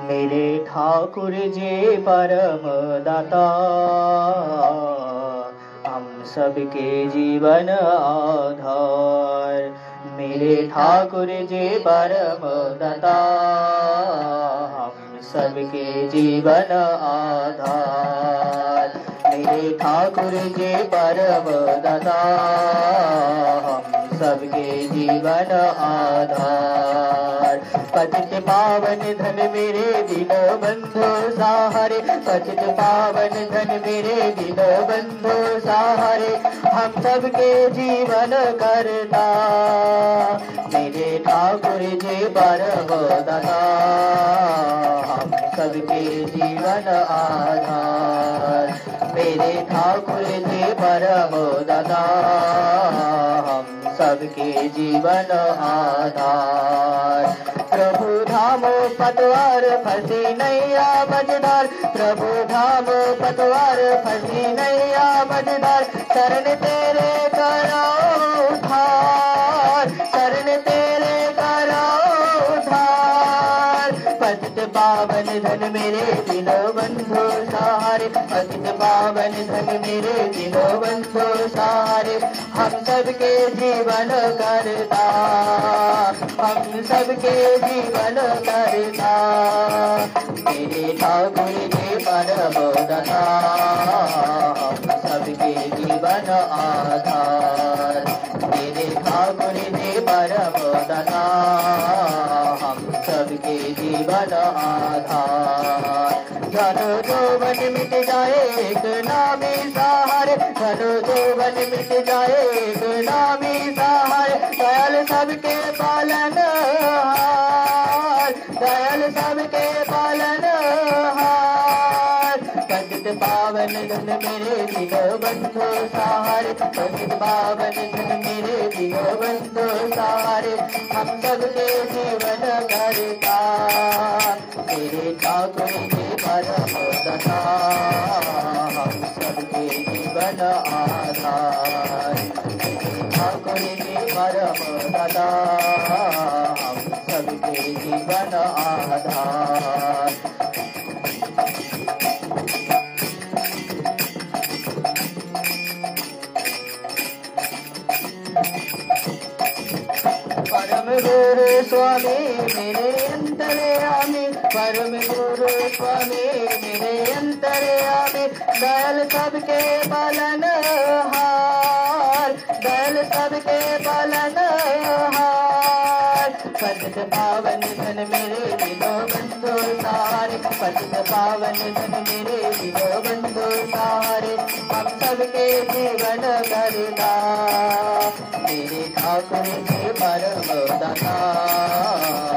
मेरे ठाकुर जे परम दाता, हम सबके जीवन आधार। मेरे ठाकुर जे परम दाता, हम सबके जीवन आधार। मेरे ठाकुर जे परम दाता, हम सबके जीवन आधार। पतित पावन धन मेरे दीन बंधु सहारे, पतित पावन धन मेरे दीन बंधु सहारे, हम सबके जीवन करता। मेरे ठाकुर जी परम दाता, हम सबके जीवन आधार। मेरे ठाकुर जी परम दाता, हम सबके जीवन आधार। प्रभु धाम पतवार फंसी नैया मझधार, प्रभु धाम पतवार फंसी नैया मझधार। शरण तेरे कराओ उद्धार, शरण तेरे कराओ उद्धार। पतित पावन धन मेरे दीनो बंधु सहारे, पतित पावन धन मेरे दीनो बंधु सहारे, हम सबके जीवन करता। हम सबके जीवन करता। मेरे ठाकुर जी परम दाता, हम सबके जीवन आधार। मेरे ठाकुर जी परम दाता, हम सबके जीवन आधार। धनो जोवन मिट जाए एक नामी सहारे, धनो जोवन मिट जाए एक नामी सहारे। दयाल सबके पालनहार, दयाल सबके पालनहार। पतित पावन धन मेरे दीनो बंधु सहारे, पतित पावन धन मेरे दीनो बंधु सहारे, हम सबके जीवन करता। मेरे ठाकुर जी परम दाता, हम सबके जीवन आधार। मेरे ठाकुर जी परम दाता, हम सबके जीवन आधार। परम गुरु स्वामी मेरे अंतर्यामी, परम गुरु स्वामी मेरे अंतर्यामी। दयाल सबके पालनहार, दयाल सबके पालनहार। पतित पावन धन मेरे दीनो बंधु सहारे, पतित पावन धन मेरे दीनो बंधु सहारे, हम सबके जीवन करता। मेरे ठाकुर जी परम दाता,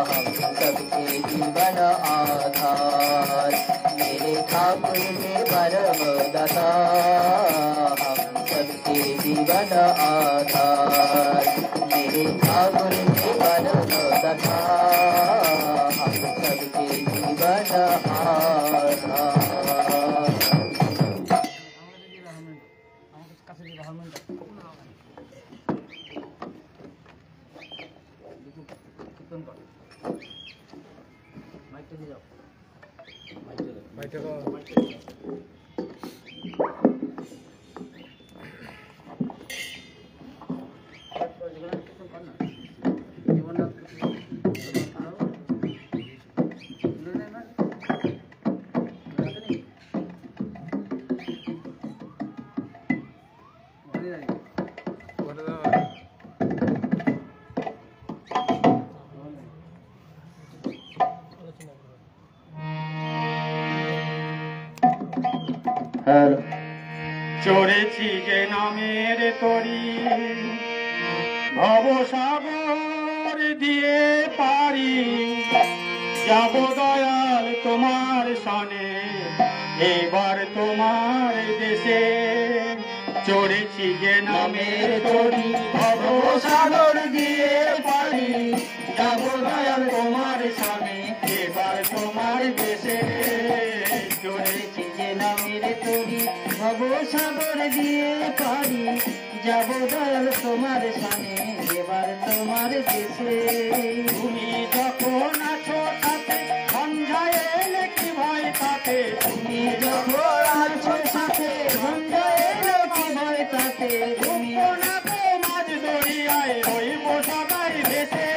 हम सबके जीवन आधार। मेरे ठाकुर जी परम दाता, हम सबके जीवन आधार। मेरे ठाकुर जी परम दाता, हम सबके जीवन आधार। চড়েছি যে নামের তরি, ভবসাগর দিয়ে পারি যাব দয়াল তোমার সনে এবার তোমার দেশে চড়েছি যে নামের তরি ভবসাগর দিয়ে পারি যাব দয়াল তোমার সনে এবার তোমার দেশে চড়েছি যে নামের তরি ভবসাগর দিয়ে পারি যাব দয়াল তোমার সনে এবার তোমার দেশে তুমি যখন আছো তাতে সন্ধ্যায় এলে কি ভয় তাতে তুমি যখন আছো সাথে সন্ধ্যায় এলে কি ভয় তাতে তুমি না তো মাঝ দরিয়ায় রইব সদাই ভেসে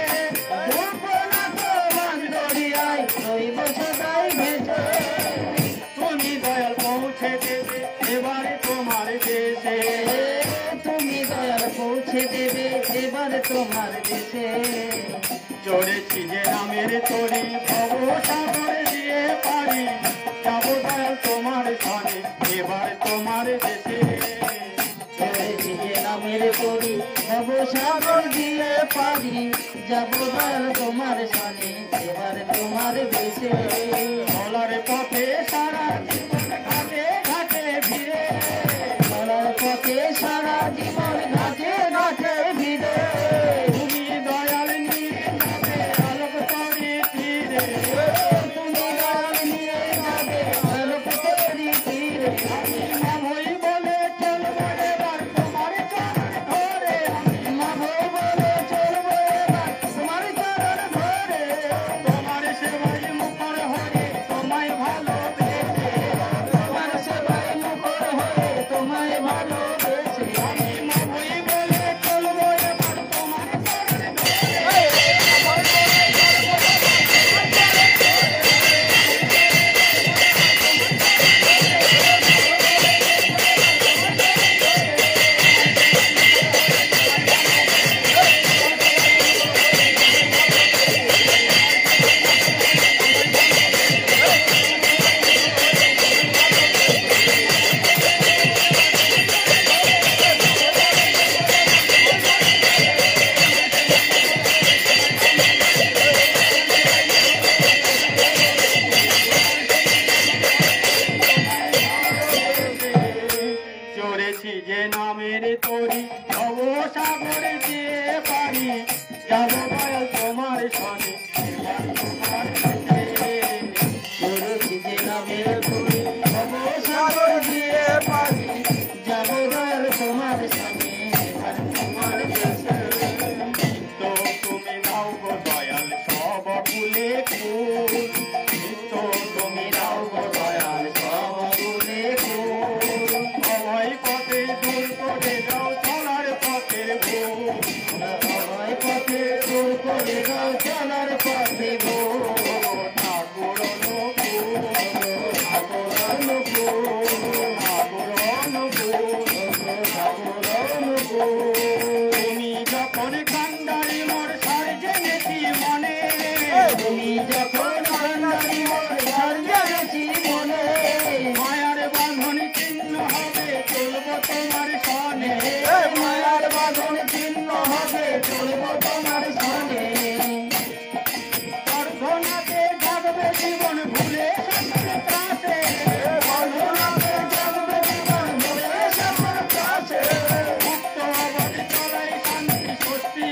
না তো মাঝ দরিয়ায় রইব সদাই ভেসে তুমি দয়াল পৌঁছে দেবে এবারে তোমার দেশে তুমি দয়াল পৌঁছে দেবে এবারে তোমার দেশে চড়েছি যে নামের তরি ভবসাগর দিয়ে পারি যাব দয়াল তোমার সনে এবার তোমার দেশে চড়েছি যে নামের তরি ভবসাগর দিয়ে পারি যাব দয়াল তোমার সনে এবার তোমার দেশে চলার পথে সারা জীবন ঘাটে ঘাটে ভিড়ে চলার পথে সারা জীবন ঘাটে ঘাটে ভিড়ে তুমি দয়াল নিয়ে যাবে আলোক তরি তীরে তুমি দয়াল নিয়ে যাবে আলোক তরি তীরে আমি মা ভই বলে চলবো এবার তোমার চরণ ধরে মা ভই বলে চলবো এবার তোমার চরণ ধরে তোমার সেবাই মুখর হয়ে তোমায় ভালোবেসে তোমার সেবাই মুখর হয়ে তোমায় ভালোবেসে আমি মা ভই বলে চলবো এবার তোমার চরণ চড়েছি যে নামের তরি ভবসাগর দিয়ে পারি যাব দয়াল তোমার সনে তোমার দেশে চড়েছি যে নামের তরি ভবসাগর দিয়ে পারি যাব দয়াল তোমার সনে এবার তোমার দেশে তো তুমি নাও গো দয়াল সব ফুলে ফুল তো তুমি নাও গো দয়াল সব ফুলে ফুল অভয় পথে দূর করে যাও চলার পথের ভুল অভয় পথে দূর করে যাও চলার পথে ভুল ঠাকুর অনুকূল ঠাকুর অনুকূল ঠাকুর অনুকূল ঠাকুর অনুকূল তুমি যখন কান্দারি মোর সার জেনেছি মনে তুমি যখন কান্দারি মোর সার জেনেছি মনে মায়ার বাঁধন চিহ্ন হবে চলবো তোমার সনে মায়ার বাঁধন চিহ্ন হবে চলবো তোমার সনে প্রার্থনাতে জাগবে জীবন ভুলে সকল ত্রাসে প্রার্থনাতে জাগবে জীবন ভুলে সকল ত্রাসে মুক্ত অবধি চলাই শান্তি ষষ্ঠী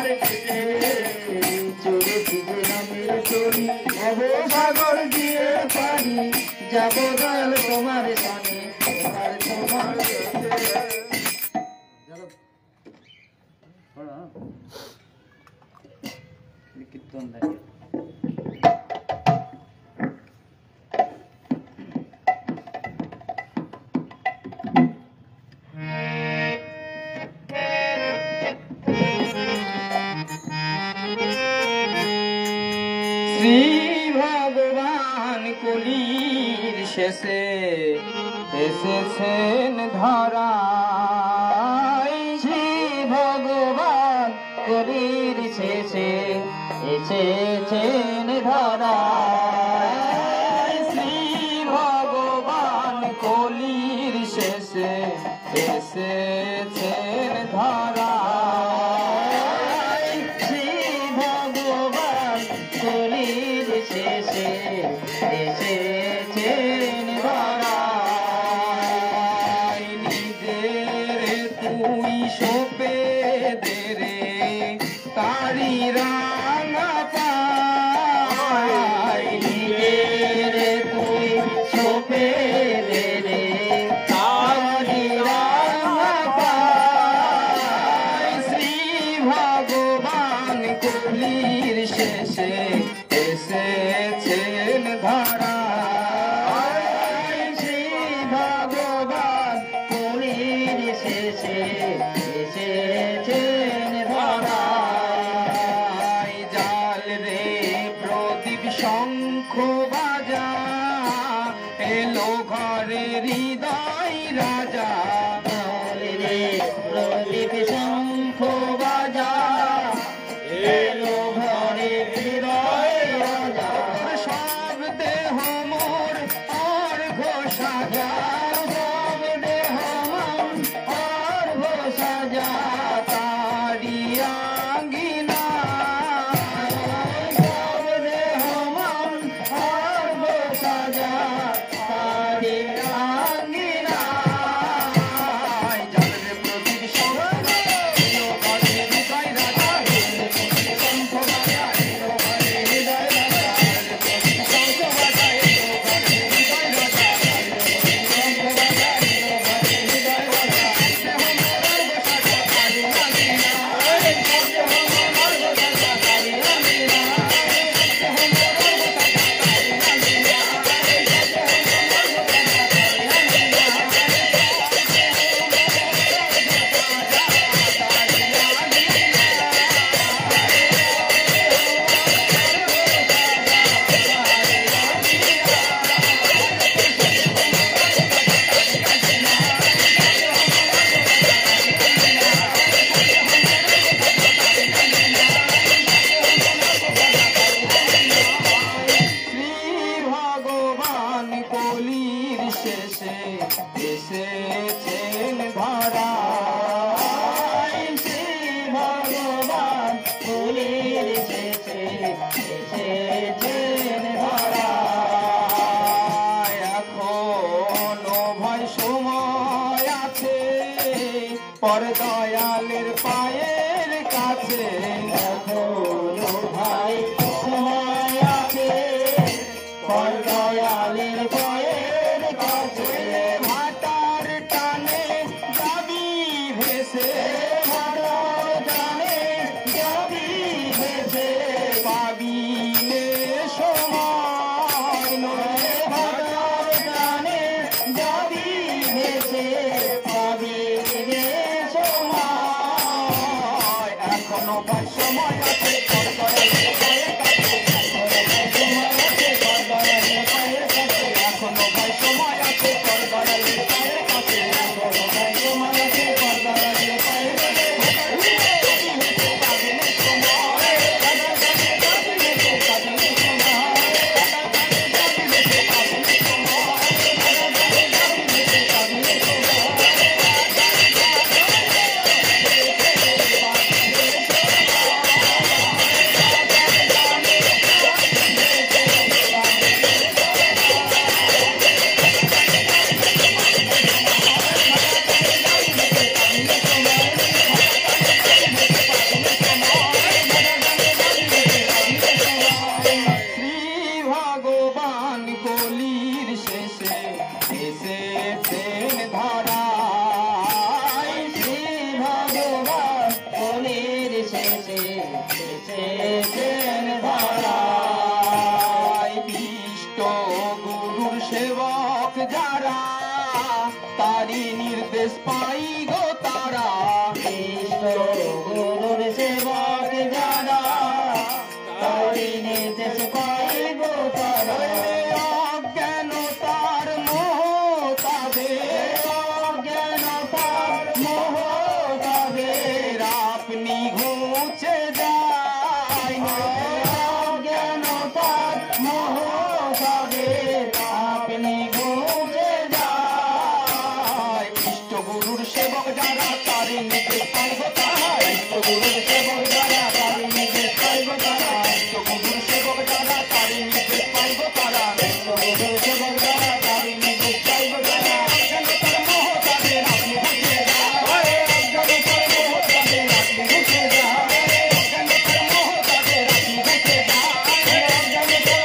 তোমার দেশে চলেছি যে নামের তরি ভব সাগর দিয়ে পারি যাব দয়াল তোমার সামনে তোমার দেশে কীর্তন দাঁড়িয়ে শ্রী ভগবান কলির শেষে এসেছেন ধরায় শ্রী ভগবান কলির শেষে এসেছেন ধরায় শ্রী ভগবান কলির শেষে এসেছেন ধরায় শ্রী ভগবান কলির শেষে এসেছেন ধরায় নিজের তুই সোপে দে রে তারি রাঙা পায় নিজের তুই সোপে দে রে তারি রাঙা পায় শ্রী ভগবান কলির শেষে এসেছেন ধরায় শ্রী ভগবান কলির শেষে এসেছেন ধরায় জাল রে প্রদীপ শঙ্খ বাজা এলো ঘরে হৃদয় রাজা জাল রে প্রদীপ শঙ্খ বাজা এলো ঘরে হৃদয় রাজা সব দেহ মোর অর্ঘ সাজা সব দেহ মন অর্ঘ সাজা তারি আঙ্গিনা সব দেহ মন অর্ঘ সাজা তারি আঙ্গিনা জলের প্রদীপ শঙ্খ এলো ঘরে হৃদয় রাজা শঙ্খ বাজা এলো ঘরে হৃদয় রাজা শঙ্খ বাজা এলো ঘরে হৃদয় রাজা শঙ্খ বাজা এলো ঘরে হৃদয় রাজা দেহ মোর বসাজা তারি আঙ্গিনা দেহ মোর বসাজা তারি আঙ্গিনা দেহ মোর বসাজা তারি আঙ্গিনা শ্রী ভগবান কলির শেষে এসেছেন ধরায় শ্রী ভগবান কলির শেষে এসেছেন ধরায় এখনো ভয় সময় আছে পর দয়ালের পায়ের কাছে এখনো ভাই সময় আছে পর দয়ালের পায়ের কাছে ভাটার টানে যাবি ভেসে ভাটার টানে যাবি ভেসে পাবি নে সময় নয় ভাটার টানে যাবি ভেসে পাবি নে সময় এখনো ভাই সময় আছে পর দয়ালের পায়ের কাছে এখনো ভাই সময় আছে পর দয়ালের পায়ের কাছে এখনো ভাই সময় আছে পর দয়ালের পায়ের কাছে এসেছেন ধরায়। ইষ্ট গুরুর সেবক যারা তারি নির্দেশ পাই গো তারা। ইষ্ট গুরুর সেবক যারা তারি নির্দেশ পাইব তারা। অজ্ঞানতার মোহ তাদের, অজ্ঞানতার মোহ তাদের আপনি ঘুচে যায়। অজ্ঞানতার মোহ তাদের আপনি ঘুচে যায়। ইষ্ট গুরুর সেবক যারা তারি নির্দেশ পাইব তারা। ইষ্ট গুরুর সেবক যারা তারি নির্দেশ পাইব তারা। ইষ্ট গুরুর সেবক যারা তারি নির্দেশ পাইব তারা। ইষ্ট গুরুর সেবক যারা তারি নির্দেশ পাইব তারা। অজ্ঞানতার মোহ তাদের আপনি ঘুচে যায়। অজ্ঞানতার মোহ তাদের আপনি ঘুচে যায়। অজ্ঞানতার মোহ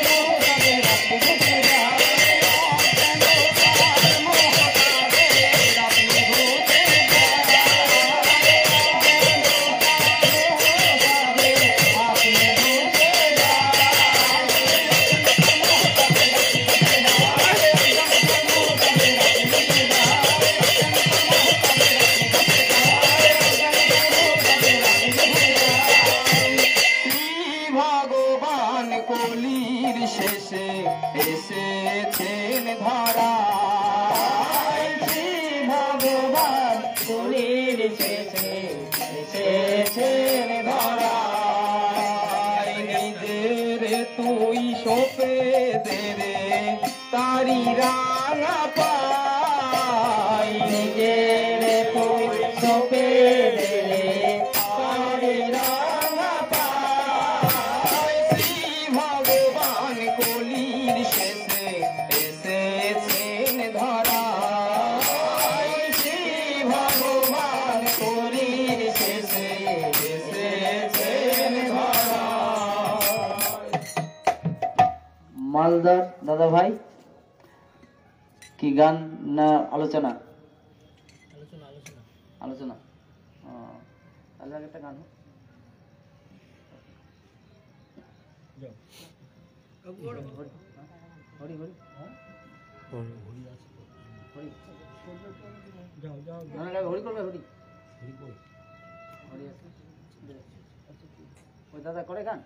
তাদের আপনি ঘুচে যায়। অজ্ঞানতার মোহ তাদের আপনি ঘুচে যায়। অজ্ঞানতার মোহ তাদের আপনি ঘুচে শ্রী ভগবান কলির শেষে এসেছেন ধরায়। শ্রী ভগবান কলির শেষে এসেছেন ধরায়। নিজের তুই সোপে দে রে তারি রাঙা পাই। নিজের তুই সোপে দিলে তারি রাঙা পায়। শ্রী ভগবান কলির শেষে এসেছেন ধরায়। শ্রী ভগবান কলির শেষে এসেছেন ধরায়। মালদার দাদা ভাই কি গান না আলোচনা? আলোচনা তাহলে আগে একটা গান হোক। হরি হরি হরি না না হরি করবে হরি হরি আছে ওই দাদা করে গান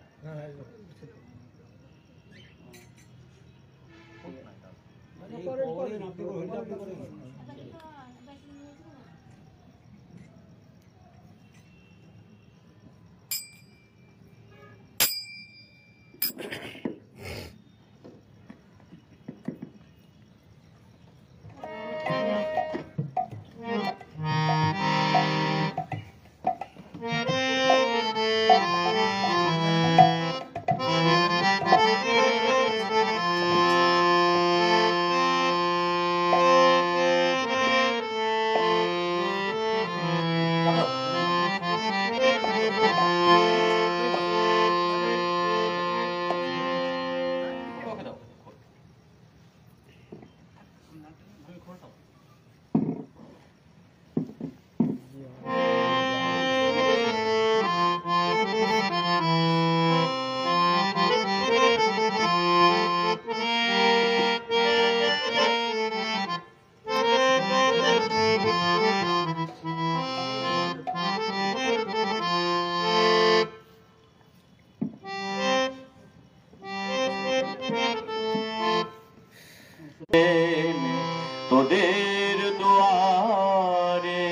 তোদের দুয়ারে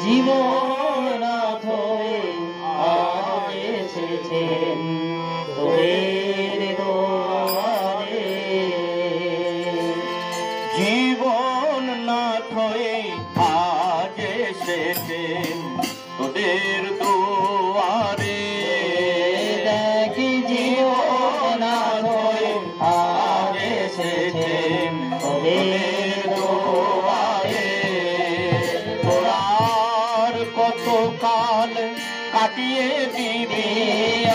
জীবননাথ হয়ে আজ এসেছেন তোদের দুয়ারে। জীবন নাথ হয়ে আজ এসেছেন তোদের দুয়ারে। দেখি জীবননাথ হয়ে আজ এসেছেন তোদের দুয়ারে। তোরার কত কাল কাটিয়ে দিবি,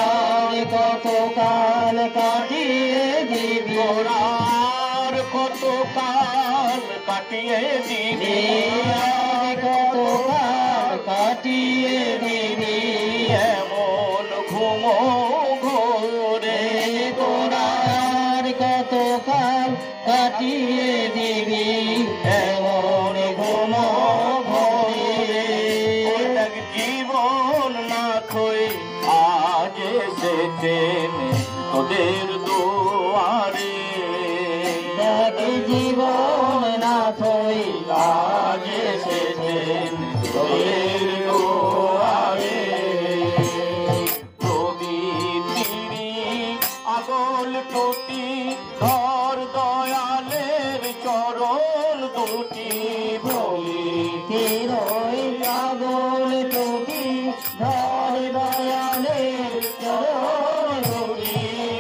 আর কত কাল কাটিয়ে দিবি, তোরার কত কাল কাটিয়ে দিবি, আর কত কাল কাটিয়ে দিবি। এমন ঘরে তোরা আর কতকাল কাটিয়ে দিবি এমন ঘন ঘরে জীবন না থই আজ এসেছেন তোদের দুয়ারে জীবন না থই আজ এসেছেন তোদের দুয়ারে প্রবৃত্তিরি আগল টুটি ধর দয়ালের চরণ দুটি প্রবৃত্তির আগল টুটি ধর দয়ালের চরণ দুটি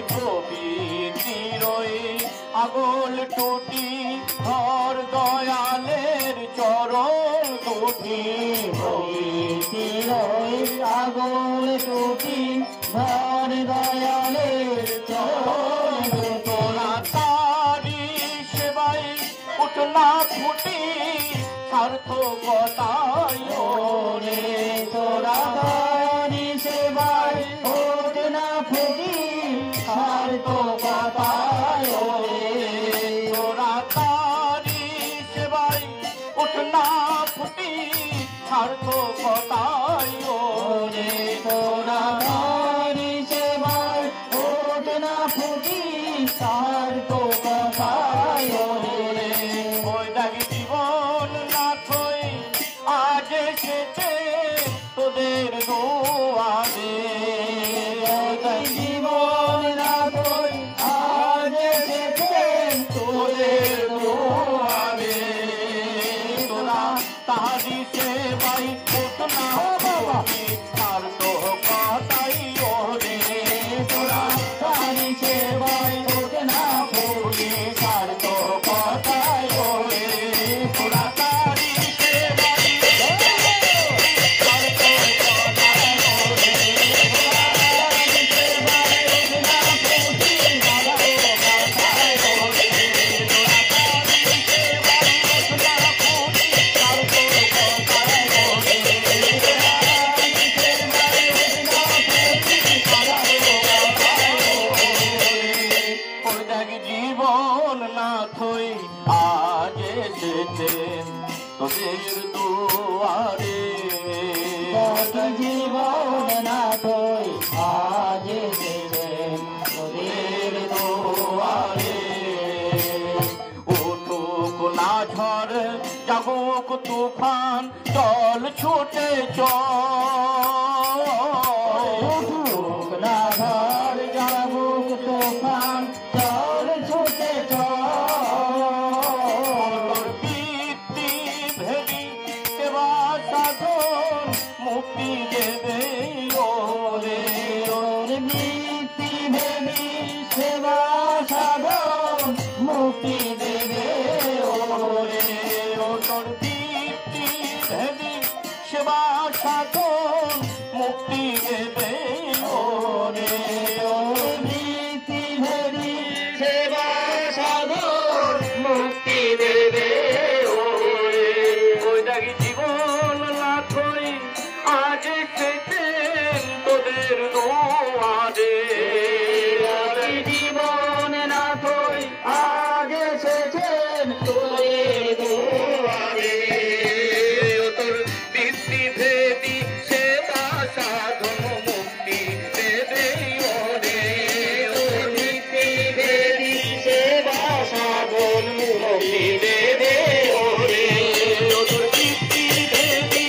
প্রবৃত্তির আগল টুটি ধর দয়ালের চরণ দুটি প্রবৃত্তির আগল টুটি ধর দয়ালের চরণ তোরা তারি সেবাই উঠনা ফুটি সার্থকতায় রে তোরা তারি সেবাই উঠনা ফুটি সার্থকতায় রে তোরা তারি সেবাই উঠনা ফুটি সার্থকতায় রে তোরা তারি সেবাই উঠনা ফুটি সার্থকতায় রে ওই দাগি জীবন না থই আজ এসেছে তোদের দুয়ারে জীবন না থই আজ এসেছে তোদের দুয়ারে তোরা তাহারি সেবাই উঠনা ফুটি সার্থকতায় রে তোরা তাহারি সেবাই উঠনা ফুটি সার্থকতায় রে তোরা তাহারি সেবাই জীবন না থই আজ এসেছেন তোদের দুয়ারে জীবন না থই আজ এসেছেন তোদের দুয়ারে উঠুক না ঝড় যাবুক তুফান চল ছুটে চল উঠুক না ঝড় যাবুক তুফান চল ছুটে চল পিতৃ ভেদি সেবা সাধন মুক্তি দেবে ওরে ওর পিতৃ ভেদি সেবা সাধন মুক্তি দেবে ওরে ওর পিতৃ ভেদি সেবা সাধন মুক্তি দেবে ওরে ওর পিতৃ ভেদি সেবা সাধন মুক্তি দেবে ওরে ওই দাগি জীবন না থই আজ এসেছেন তোদের দুয়ারে জীবন না থই আজ এসেছেন তোদের দুয়ারে তোর পিতৃ ভেদি সেবা সাধন মুক্তি দেবে ওরে তোর পিতৃ ভেদি সেবা সাধন মুক্তি দেবে ওরে তোর পিতৃ ভেদি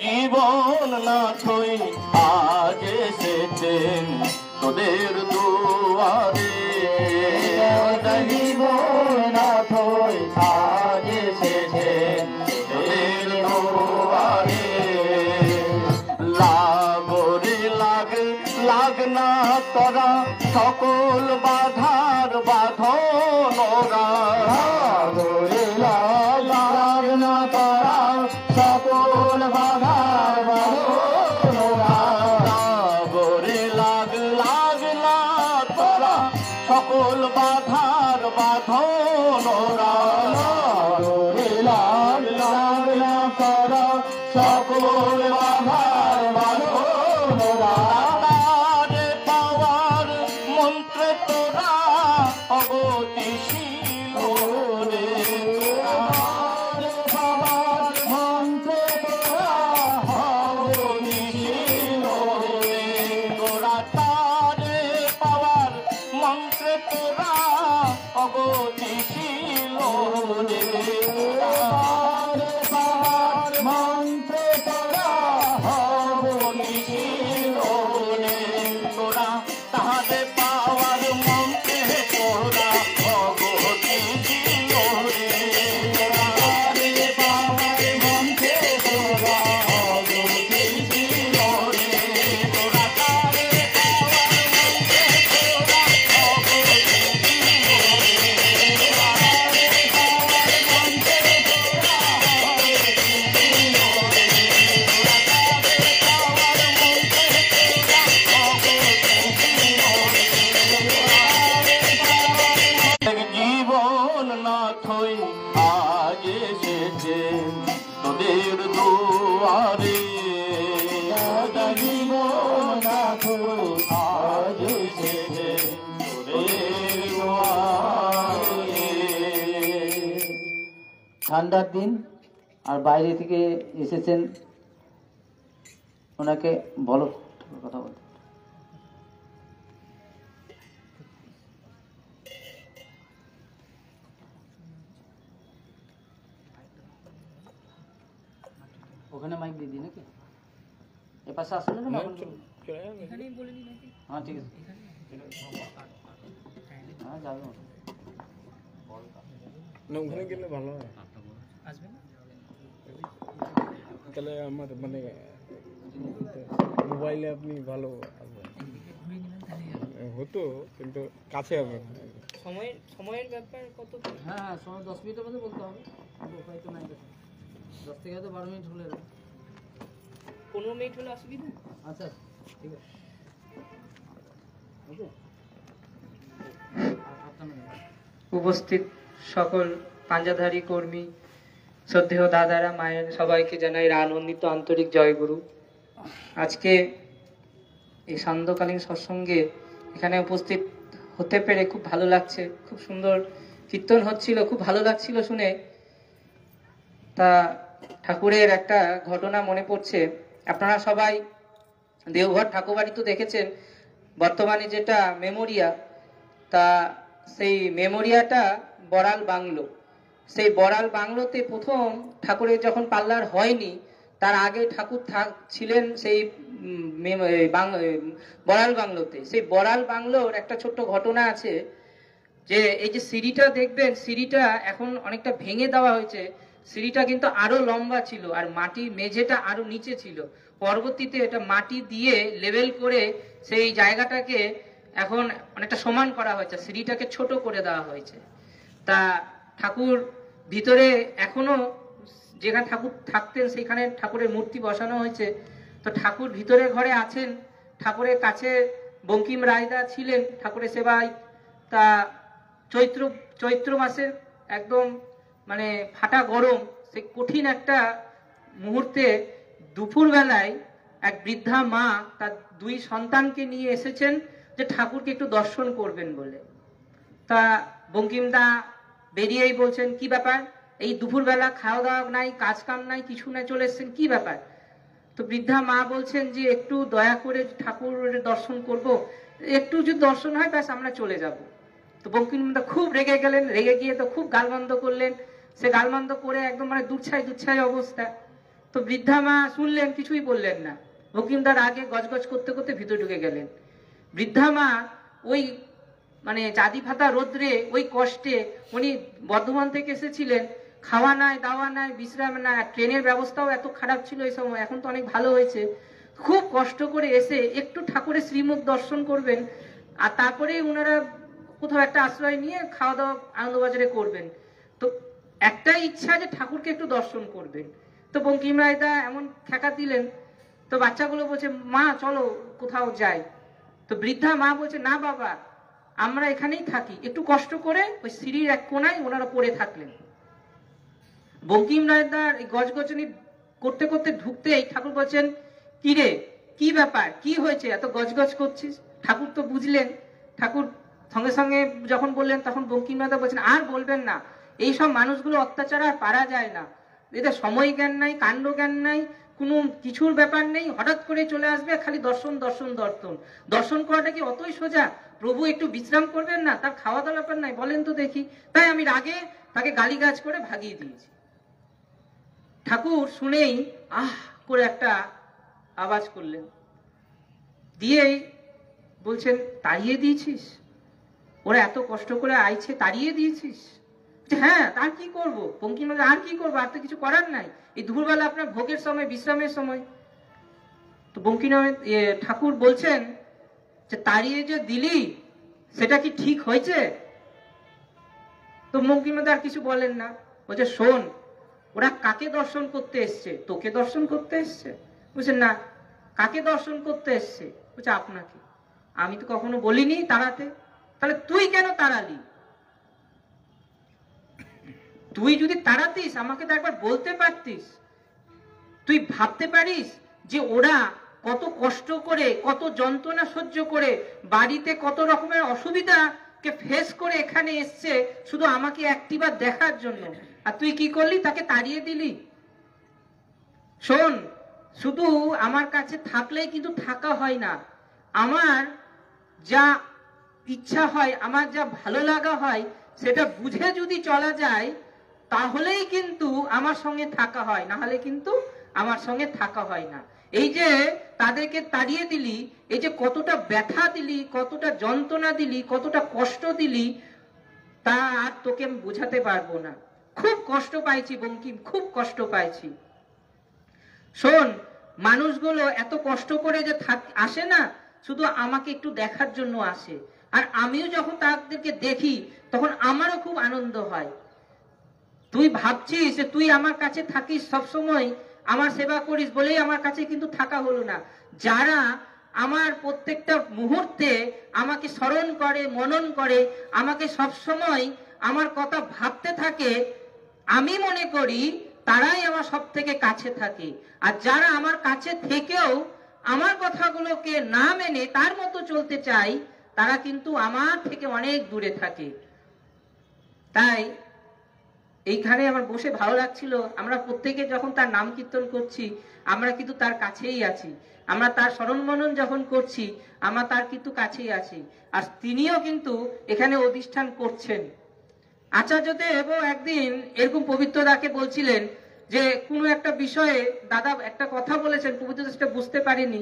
জীবন না থই আজ এসেছেন তোদের দুয়ারে জীবন না থই আজ এসেছেন তোদের দুয়ারে তোরা সকল বাধার বাঁধন ওরে লাগ না তোরা সকল বাধার বাঁধন ওরে লাগ না তোরা সকল বাধার বাঁধন ওরে লাগ না তোরা সকল বাধার বাঁধন পাওয়ার মন্ত্রে তোরা অগতিশীল রে পাওয়ার মন্ত্রে তোরা অগতিশীল রে তোরা তারে পাওয়ার মন্ত্রে তোরা অগতিশীল রে পাওয়ার মন্ত্রে তোরা অগতিশীল রে তোরা তাহারে পাওয়ার মন্ত্রে তোরা অগতিশীল রে তাহারে পাওয়ার মন্ত্রে তোরা অগতিশীল রে তোরা তাহারে পাওয়ার মন্ত্রে তোরা অগতিশীল রে তাহারে পাওয়ার মন্ত্রে তোরা অগতিশীল রে তোরা তাহারে পাওয়ার মন্ত্রে তোরা জীবন নাথই আজ এসেছে তোদের দুয়ারে জীবন নাথই আজ এসেছে তোদের দুয়ারে। ঠান্ডার দিন আর বাইরে থেকে এসেছেন, ওনাকে বলো কথা বলতে। ওখানে মাইক দিয়ে দিই নাকি? এ পাশে আসলে না? হ্যাঁ ঠিক আছে, হ্যাঁ যাবে না, ওখানে গেলে ভালো হয়। তাহলে আমার মানে মোবাইলে আপনি ভালো হতো, কিন্তু কাছে হবে না। সময়ের ব্যাপার কত? হ্যাঁ হ্যাঁ, সময় 10 মিনিটের মধ্যে বলতে হবে, উপায় তো নাই, 10 থেকে হয়তো 12 মিনিট হলে 15 মিনিট হলে অসুবিধা? আচ্ছা ঠিক আছে, ওকে। উপস্থিত সকল পাঞ্জাধারী কর্মী, শ্রদ্ধেয় দাদারা, মায়ের, সবাইকে জানাই আনন্দিত আন্তরিক জয়গুরু। আজকে এই সান্ধ্যকালীন সৎসঙ্গে এখানে উপস্থিত হতে পেরে খুব ভালো লাগছে। খুব সুন্দর কীর্তন হচ্ছিল, খুব ভালো লাগছিল শুনে। তা ঠাকুরের একটা ঘটনা মনে পড়ছে। আপনারা সবাই দেওঘর ঠাকুরবাড়ি তো দেখেছেন, বর্তমানে যেটা মেমোরিয়া, তা সেই মেমোরিয়াটা বড়াল বাংলো। সেই বড়াল বাংলোতে প্রথম ঠাকুরের যখন পাল্লার হয়নি, তার আগে ঠাকুর ছিলেন সেই বড়াল বাংলোতে। সেই বড়াল বাংলোর একটা ছোট্ট ঘটনা আছে, যে এই যে সিঁড়িটা দেখবেন, সিঁড়িটা এখন অনেকটা ভেঙে দেওয়া হয়েছে। সিঁড়িটা কিন্তু আরো লম্বা ছিল, আর মাটির মেঝেটা আরো নিচে ছিল। পরবর্তীতে এটা মাটি দিয়ে লেভেল করে সেই জায়গাটাকে এখন অনেকটা সমান করা হয়েছে, সিঁড়িটাকে ছোট করে দেওয়া হয়েছে। তা ঠাকুর ভিতরে এখনো যেখানে ঠাকুর থাকতেন সেখানে ঠাকুরের মূর্তি বসানো হয়েছে। তো ঠাকুর ভিতরে ঘরে আছেন, ঠাকুরের কাছে বঙ্কিম রায়দা ছিলেন ঠাকুরের সেবায়। তা চৈত্র মাসের একদম মানে ফাটা গরম, সেই কঠিন একটা মুহূর্তে দুপুরবেলায় এক বৃদ্ধা মা তার 2 সন্তানকে নিয়ে এসেছেন যে ঠাকুরকে একটু দর্শন করবেন বলে। তা বঙ্কিমদা বেরিয়েই বলছেন, কি ব্যাপার, এই দুপুরবেলা খাওয়া দাওয়া নাই, কাজ কাম নাই, কিছু নাই, চলে এসছেন, কি ব্যাপার? তো বৃদ্ধা মা বলছেন যে একটু দয়া করে ঠাকুরের দর্শন করব, একটু যদি দর্শন হয় ব্যাস আমরা চলে যাব। তো বঙ্কিমদা খুব রেগে গেলেন, রেগে গিয়ে তো খুব গালমন্দ করলেন। সে গালমন্দ করে একদম মানে দুচ্ছাই অবস্থা। তো বৃদ্ধা মা শুনলেন, কিছুই বললেন না। বঙ্কিমদার আগে গজগজ করতে করতে ভিতরে ঢুকে গেলেন। বৃদ্ধা মা ওই মানে চাঁদি ফাতা রোদ্রে, ওই কষ্টে, উনি বর্ধমান থেকে এসেছিলেন, খাওয়া নাই, দাওয়া নাই, বিশ্রাম নাই, ট্রেনের ব্যবস্থাও এত খারাপ ছিল এই সময়, এখন তো অনেক ভালো হয়েছে। খুব কষ্ট করে এসে একটু ঠাকুরের শ্রীমুখ দর্শন করবেন, আর তারপরে ওনারা কোথাও একটা আশ্রয় নিয়ে খাওয়া দাওয়া আনন্দবাজারে করবেন। তো একটা ইচ্ছা যে ঠাকুরকে একটু দর্শন করবেন। তো বঙ্কিম রায়দা এমন ঠেকা দিলেন, তো বাচ্চাগুলো বলছে মা চলো কোথাও যাই। তো বৃদ্ধা মা বলছে না বাবা, আমরা এখানেই থাকি। একটু কষ্ট করে ওই সিঁড়ির এক কোনায় ওনারা পড়ে থাকলেন। বঙ্কিম রায়দার এই গজগজনি করতে করতে ঢুকতেই ঠাকুর বলছেন কি রে, কি ব্যাপার, কি হয়েছে, এত গজগজ করছিস? ঠাকুর তো বুঝলেন। ঠাকুর সঙ্গে সঙ্গে যখন বললেন তখন বঙ্কিম রায়দা বলছেন আর বলবেন না, এইসব মানুষগুলো অত্যাচার আর পারা যায় না, এদের সময় জ্ঞান নাই, কাণ্ড জ্ঞান নাই, কোনো কিছুর ব্যাপার নেই, হঠাৎ করে চলে আসবে, খালি দর্শন দর্শন দর্শন। দর্শন করাটা কি অতই সোজা? প্রভু একটু বিশ্রাম করবেন না? তার খাওয়া দাওয়ার ব্যাপার নাই, বলেন তো দেখি। তাই আমি রাগে তাকে গালিগালাজ করে ভাগিয়ে দিয়েছি। ঠাকুর শুনেই আহ করে একটা আওয়াজ করলেন, দিয়েই বলছেন তাড়িয়ে দিয়েছিস? ওরা এত কষ্ট করে আইছে, তাড়িয়ে দিয়েছিস? হ্যাঁ, তার কি করব? বঙ্কিম আর কি করবো, আর তো কিছু করার নাই, এই দুপুরবেলা আপনার ভোগের সময়, বিশ্রামের সময়। তো বঙ্কিম ঠাকুর বলছেন যে তাড়িয়ে যে দিলি সেটা কি ঠিক হয়েছে? তো বঙ্কিম আর কিছু বলেন না, বলছে শোন, ওরা কাকে দর্শন করতে এসছে? তোকে দর্শন করতে এসছে? বলছে না। কাকে দর্শন করতে এসছে? বলছে আপনাকে। আমি তো কখনো বলিনি তাড়াতে, তাহলে তুই কেন তাড়ালি? তুই যদি তাড়াতিস আমাকে তো একবার বলতে পারতিস। তুই ভাবতে পারিস যে ওরা কত কষ্ট করে, কত যন্ত্রণা সহ্য করে, বাড়িতে কত রকমের অসুবিধাকে ফেস করে এখানে এসছে শুধু আমাকে একটিবার দেখার জন্য, আর তুই কি করলি? তাকে তাড়িয়ে দিলি। শোন, শুধু আমার কাছে থাকলেই কিন্তু থাকা হয় না, আমার যা ইচ্ছা হয়, আমার যা ভালো লাগা হয়, সেটা বুঝে যদি চলা যায় তাহলেই কিন্তু আমার সঙ্গে থাকা হয়, না হলে কিন্তু আমার সঙ্গে থাকা হয় না। এই যে তাদেরকে তাড়িয়ে দিলি, এই যে কতটা ব্যথা দিলি, কতটা যন্ত্রণা দিলি, কতটা কষ্ট দিলি, তা আর তোকে আমি বোঝাতে পারবো না। খুব কষ্ট পাইছি বঙ্কিম, খুব কষ্ট পাইছি। শোন, মানুষগুলো এত কষ্ট করে যে আসে না, শুধু আমাকে একটু দেখার জন্য আসে, আর আমিও যখন তাদেরকে দেখি তখন আমারও খুব আনন্দ হয়। তুই ভাবছিস যে তুই আমার কাছে থাকিস সবসময়, আমার সেবা করিস বলেই আমার কাছে কিন্তু থাকা হলো না। যারা আমার প্রত্যেকটা মুহূর্তে আমাকে স্মরণ করে, মনন করে, আমাকে সবসময় আমার কথা ভাবতে থাকে, আমি মনে করি তারাই আমার সব থেকে কাছে থাকে। আর যারা আমার কাছে থেকেও আমার কথাগুলোকে না মেনে তার মতো চলতে চায়, তারা কিন্তু আমার থেকে অনেক দূরে থাকে। তাই এইখানে আমার বসে ভালো লাগছিল, আমরা প্রত্যেকে যখন তার নাম কীর্তন করছি আমরা কিন্তু তার কাছেই আছি, আমরা তার স্মরণ মনন যখন করছি আমরা তার কিন্তু কাছেই আছি, আর তিনিও কিন্তু এখানে অধিষ্ঠান করছেন। আচার্যদেব একদিন এরকম পবিত্রদাকে বলছিলেন যে কোনো একটা বিষয়ে দাদা একটা কথা বলেছেন, পবিত্রদা সেটা বুঝতে পারেনি,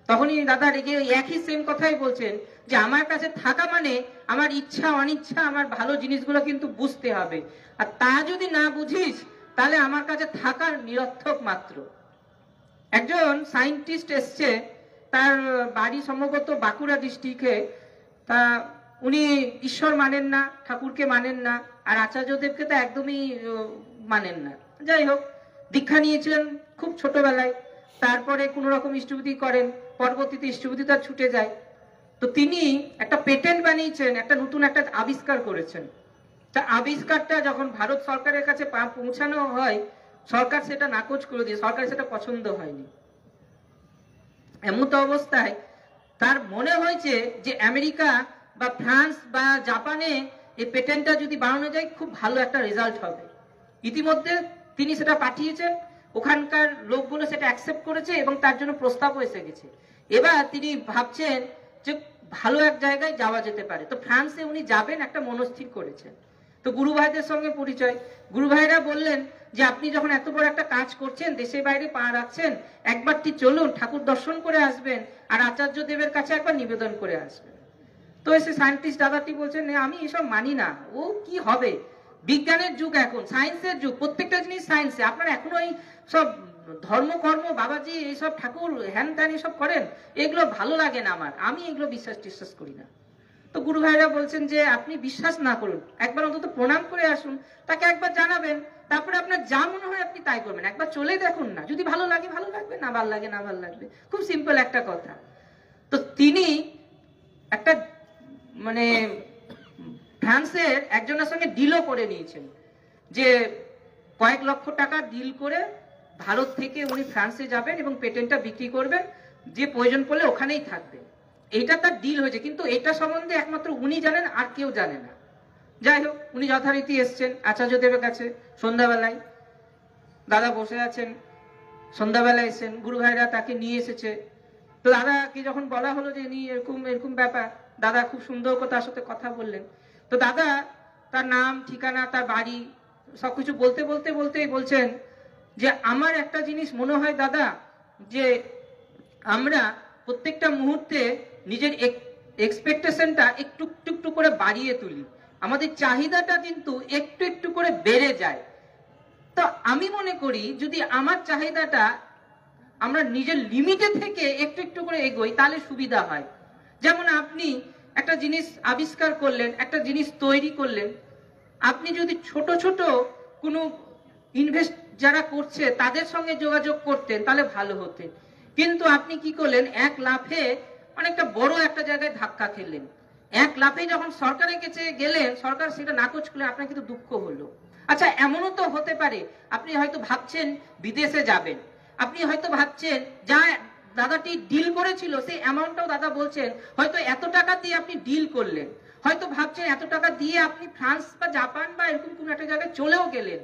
তখনই দাদা রেগে একই সেম কথাই বলছেন যে আমার কাছে থাকা মানে আমার ইচ্ছা অনিচ্ছা, আমার ভালো জিনিসগুলো কিন্তু বুঝতে হবে, আর তা যদি না বুঝিস তাহলে আমার কাছে থাকার নিরর্থক মাত্র। একজন সায়েন্টিস্ট এসছে, তার বাড়ি সম্ভবত বাঁকুড়া ডিস্ট্রিক্টে, তা উনি ঈশ্বর মানেন না, ঠাকুরকে মানেন না, আর আচার্যদেবকে তো একদমই মানেন না। যাই হোক, দীক্ষা নিয়েছিলেন খুব ছোটবেলায়, তারপরে কোনো রকম ইষ্টভূতি করেন, পরবর্তীতে ইষ্টভূতি তার ছুটে যায়। তো তিনি একটা পেটেন্ট বানিয়েছেন, একটা নতুন একটা আবিষ্কার করেছেন। তা আবিষ্কারটা যখন ভারত সরকারের কাছে পৌঁছানো হয়, সরকার সেটা নাকচ করে দিয়ে, সরকার সেটা পছন্দ হয়নি। এমত অবস্থায় তার মনে হয়েছে যে আমেরিকা বা ফ্রান্স বা জাপানে এই পেটেন্টটা যদি বানানো যায় খুব ভালো একটা রেজাল্ট হবে। ইতিমধ্যে তিনি সেটা পাঠিয়েছেন, ওখানকার লোকগুলো সেটা অ্যাকসেপ্ট করেছে এবং তার জন্য প্রস্তাবও এসে গেছে। এবার তিনি ভাবছেন যে ভালো এক জায়গায় যাওয়া যেতে পারে, তো ফ্রান্সে উনি যাবেন একটা মনস্থির করেছেন। তো গুরু ভাইদের সঙ্গে পরিচয়, গুরু ভাইরা বললেন যে আপনি যখন এত বড় একটা কাজ করছেন, দেশের বাইরে পা রাখছেন, একবারটি চলুন, ঠাকুর দর্শন করে আসবেন আর আচার্য দেবের কাছে একবার নিবেদন করে আসবেন। তো এসে সায়েন্টিস্ট দাদাটি বলছেন আমি এসব মানি না, ও কি হবে, বিজ্ঞানের যুগ এখন, সায়েন্সের যুগ, প্রত্যেকটা জিনিস সায়েন্সে, আপনারা এখন ওই সব ধর্মকর্ম বাবাজি এইসব ঠাকুর হ্যান ত্যান এসব করেন, এগুলো ভালো লাগে না আমার, আমি এগুলো বিশ্বাস করি না। তো গুরু ভাইরা বলছেন যে আপনি বিশ্বাস না করুন, একবার অন্তত প্রণাম করে আসুন, তাকে একবার জানাবেন, তারপরে আপনার যা মনে হয় আপনি তাই করবেন, একবার চলে দেখুন না, যদি ভালো লাগে ভালো লাগবে, না ভালো লাগে না ভালো লাগবে, খুব সিম্পল একটা কথা। তো তিনি একটা মানে ফ্রান্সের একজনের সঙ্গে ডিলও করে নিয়েছেন, যে কয়েক লক্ষ টাকা ডিল করে ভারত থেকে উনি ফ্রান্সে যাবেন এবং পেটেন্টটা বিক্রি করবেন, যে প্রয়োজন পড়লে ওখানেই থাকবেন, এটা তার ডিল হয়েছে। কিন্তু এটা সম্বন্ধে একমাত্র উনি জানেন, আর কেউ জানে না। যাই হোক, উনি যথারীতি এসছেন আচার্যদেবের কাছে সন্ধ্যাবেলায়, দাদা বসে আছেন, সন্ধ্যাবেলায় এসছেন, গুরু ভাইরা তাকে নিয়ে এসেছে। তো দাদাকে যখন বলা হলো যে ইনি এরকম এরকম ব্যাপার, দাদা খুব সুন্দর করে তার সাথে কথা বললেন। তো দাদা তার নাম ঠিকানা তার বাড়ি সবকিছু বলতেই বলছেন যে আমার একটা জিনিস মনে হয় দাদা, যে আমরা প্রত্যেকটা মুহূর্তে নিজের এক্সপেকটেশনটা একটু একটু করে বাড়িয়ে তুলি, আমাদের চাহিদাটা কিন্তু একটু একটু করে বেড়ে যায়। তো আমি মনে করি যদি আমার চাহিদাটা আমরা নিজের লিমিটে থেকে একটু একটু করে এগোই তাহলে সুবিধা হয়। যেমন আপনি একটা জিনিস আবিষ্কার করলেন, একটা জিনিস তৈরি করলেন, আপনি যদি ছোট ছোট কোনো ইনভেস্ট যারা করছে তাদের সঙ্গে যোগাযোগ করতেন তাহলে ভালো হতেন। কিন্তু আপনি কি করলেন, এক লাফে অনেকটা বড় একটা জায়গায় ধাক্কা খেললেন। এক লাফে যখন সরকারের কাছে গেলেন, সরকার সেটা নাকচ করলে আপনার কিন্তু দুঃখ হলো। আচ্ছা, এমনও তো হতে পারে আপনি হয়তো ভাবছেন বিদেশে যাবেন, আপনি হয়তো ভাবছেন যা দাদাটি ডিল করেছিল সেই অ্যামাউন্টটাও দাদা বলছেন হয়তো এত টাকা দিয়ে আপনি ডিল করলেন, হয়তো ভাবছেন এত টাকা দিয়ে আপনি ফ্রান্স বা জাপান বা এরকম কোন একটা জায়গায় চলেও গেলেন।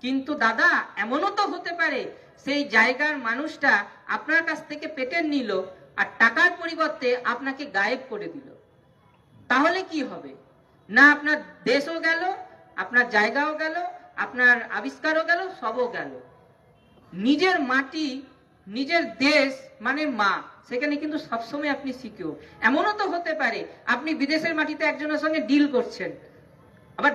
কিন্তু দাদা এমনও তো হতে পারে সেই জায়গার মানুষটা আপনার কাছ থেকে পেটেন্ট নিল আর টাকার পরিবর্তে আপনাকে গায়েব করে দিল। তাহলে কি হবে? না আপনার দেশও গেল, আপনার জায়গাও গেল, আপনার আবিষ্কারও গেল, সবও গেল। নিজের মাটি, নিজের দেশ মানে মা, সেখানে কিন্তু সবসময় আপনি সিকিউর। এমনও তো হতে পারে আপনি বিদেশের মাটিতে একজনের সঙ্গে ডিল করছেন, আবার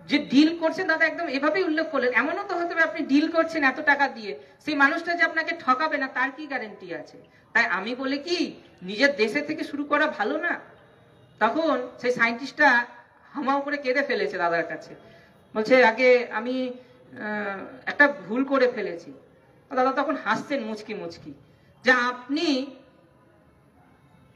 যে ডিল করছেন দাদা একদম এভাবেই উল্লেখ করলেন, এমনও তো হতে পারে আপনি ডিল করছেন এত টাকা দিয়ে, সেই মানুষটা যে আপনাকে ঠকাবে না তার কি গ্যারেন্টি আছে? তাই আমি বলি কি, নিজের দেশে থেকে শুরু করা ভালো না? তখন সেই সায়েন্টিস্টটা হামাও করে কেঁদে ফেলেছে দাদার কাছে, বলছে আগে আমি একটা ভুল করে ফেলেছি। দাদা তখন হাসছেন মুচকি মুচকি, যে আপনি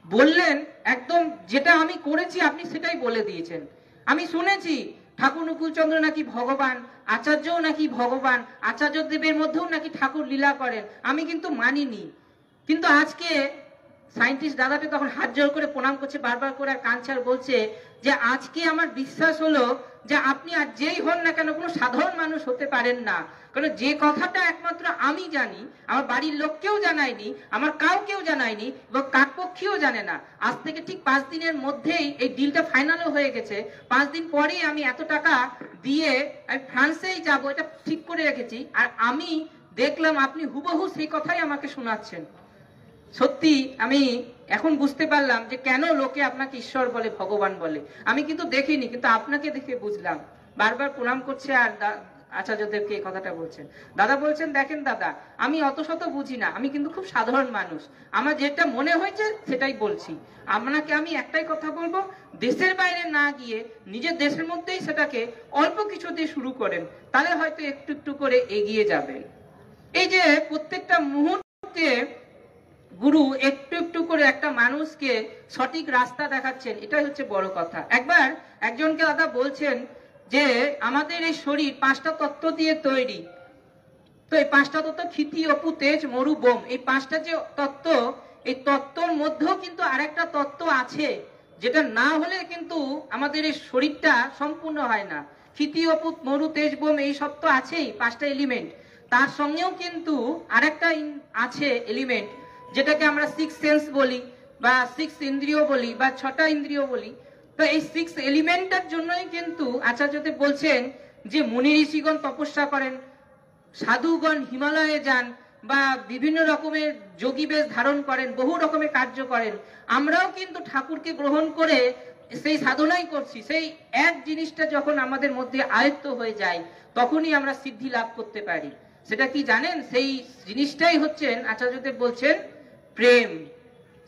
বললেন একদম যেটা আমি করেছি আপনি সেটাই বলে দিয়েছেন। আমি শুনেছি ঠাকুর নকুলচন্দ্র নাকি ভগবান, আচার্যও নাকি ভগবান, আচার্য দেবের মধ্যেও নাকি ঠাকুর লীলা করেন, আমি কিন্তু মানিনি। কিন্তু আজকে সায়েন্টিস্ট দাদাকে তখন হাত জোর করে প্রণাম করছে, বারবার করে কাঁদছে আর বলছে যে আজকে আমার বিশ্বাস হলো যে আপনি আর যেই হন না কেন কোনো সাধারণ মানুষ হতে পারেন না। কারণ যে কথাটা একমাত্র আমি জানি, আমার বাড়ির লোককেও জানায়নি, আমার কাউকেও জানায়নি এবং কাকপক্ষীও জানে না। আজ থেকে ঠিক 5 দিনের মধ্যেই এই ডিলটা ফাইনালও হয়ে গেছে। 5 দিন পরেই আমি এত টাকা দিয়ে আমি ফ্রান্সেই যাব, এটা ঠিক করে রেখেছি। আর আমি দেখলাম আপনি হুবহু সেই কথাই আমাকে শোনাচ্ছেন। সত্যি আমি এখন বুঝতে পারলাম যে কেন লোকে আপনাকে ঈশ্বর বলে, ভগবান বলে। আমি কিন্তু দেখিনি, কিন্তু আপনাকে দেখে বুঝলাম। বারবার প্রণাম করছে আর আচার্যদেবকে এই কথাটা বলছেন। দাদা বলছেন দেখেন দাদা, আমি অত শত বুঝি না, আমি কিন্তু খুব সাধারণ মানুষ, আমার যেটা মনে হয়েছে সেটাই বলছি। আপনাকে আমি একটাই কথা বলবো, দেশের বাইরে না গিয়ে নিজের দেশের মধ্যেই সেটাকে অল্প কিছু দিয়ে শুরু করেন, তাহলে হয়তো একটু একটু করে এগিয়ে যাবেন। এই যে প্রত্যেকটা মুহূর্তে গুরু একটু একটু করে একটা মানুষকে সঠিক রাস্তা দেখাচ্ছেন, এটাই হচ্ছে বড় কথা। একবার একজনকে দাদা বলছেন যে আমাদের এই শরীর 5টা তত্ত্ব দিয়ে তৈরি। তো এই 5টা তত্ত্ব ক্ষিতি, অপু, তেজ, মরু, বোম, এই 5টা যে তত্ত্ব, এই তত্ত্বর মধ্যেও কিন্তু আরেকটা তত্ত্ব আছে যেটা না হলে কিন্তু আমাদের এই শরীরটা সম্পূর্ণ হয় না। ক্ষিতি, অপু, মরু, তেজ, বোম এই সব তো আছেই, 5টা এলিমেন্ট। তার সঙ্গেও কিন্তু আরেকটা আছে এলিমেন্ট, যেটাকে আমরা 6 সেন্স বলি বা 6 ইন্দ্রিয় বলি বা 6টা ইন্দ্রিয় বলি। তো এই 6 এলিমেন্টের জন্যই কিন্তু আচার্যদেব বলছেন যে মুনি ঋষিগণ তপস্যা করেন, সাধুগণ হিমালয়ে যান বা বিভিন্ন রকমের যোগী বেশ ধারণ করেন, বহু রকমের কার্য করেন। আমরাও কিন্তু ঠাকুরকে গ্রহণ করে সেই সাধনাই করছি। সেই এক জিনিসটা যখন আমাদের মধ্যে আয়ত্ত হয়ে যায় তখনই আমরা সিদ্ধি লাভ করতে পারি। সেটা কি জানেন? সেই জিনিসটাই হচ্ছেন আচার্যদেব বলছেন প্রেম।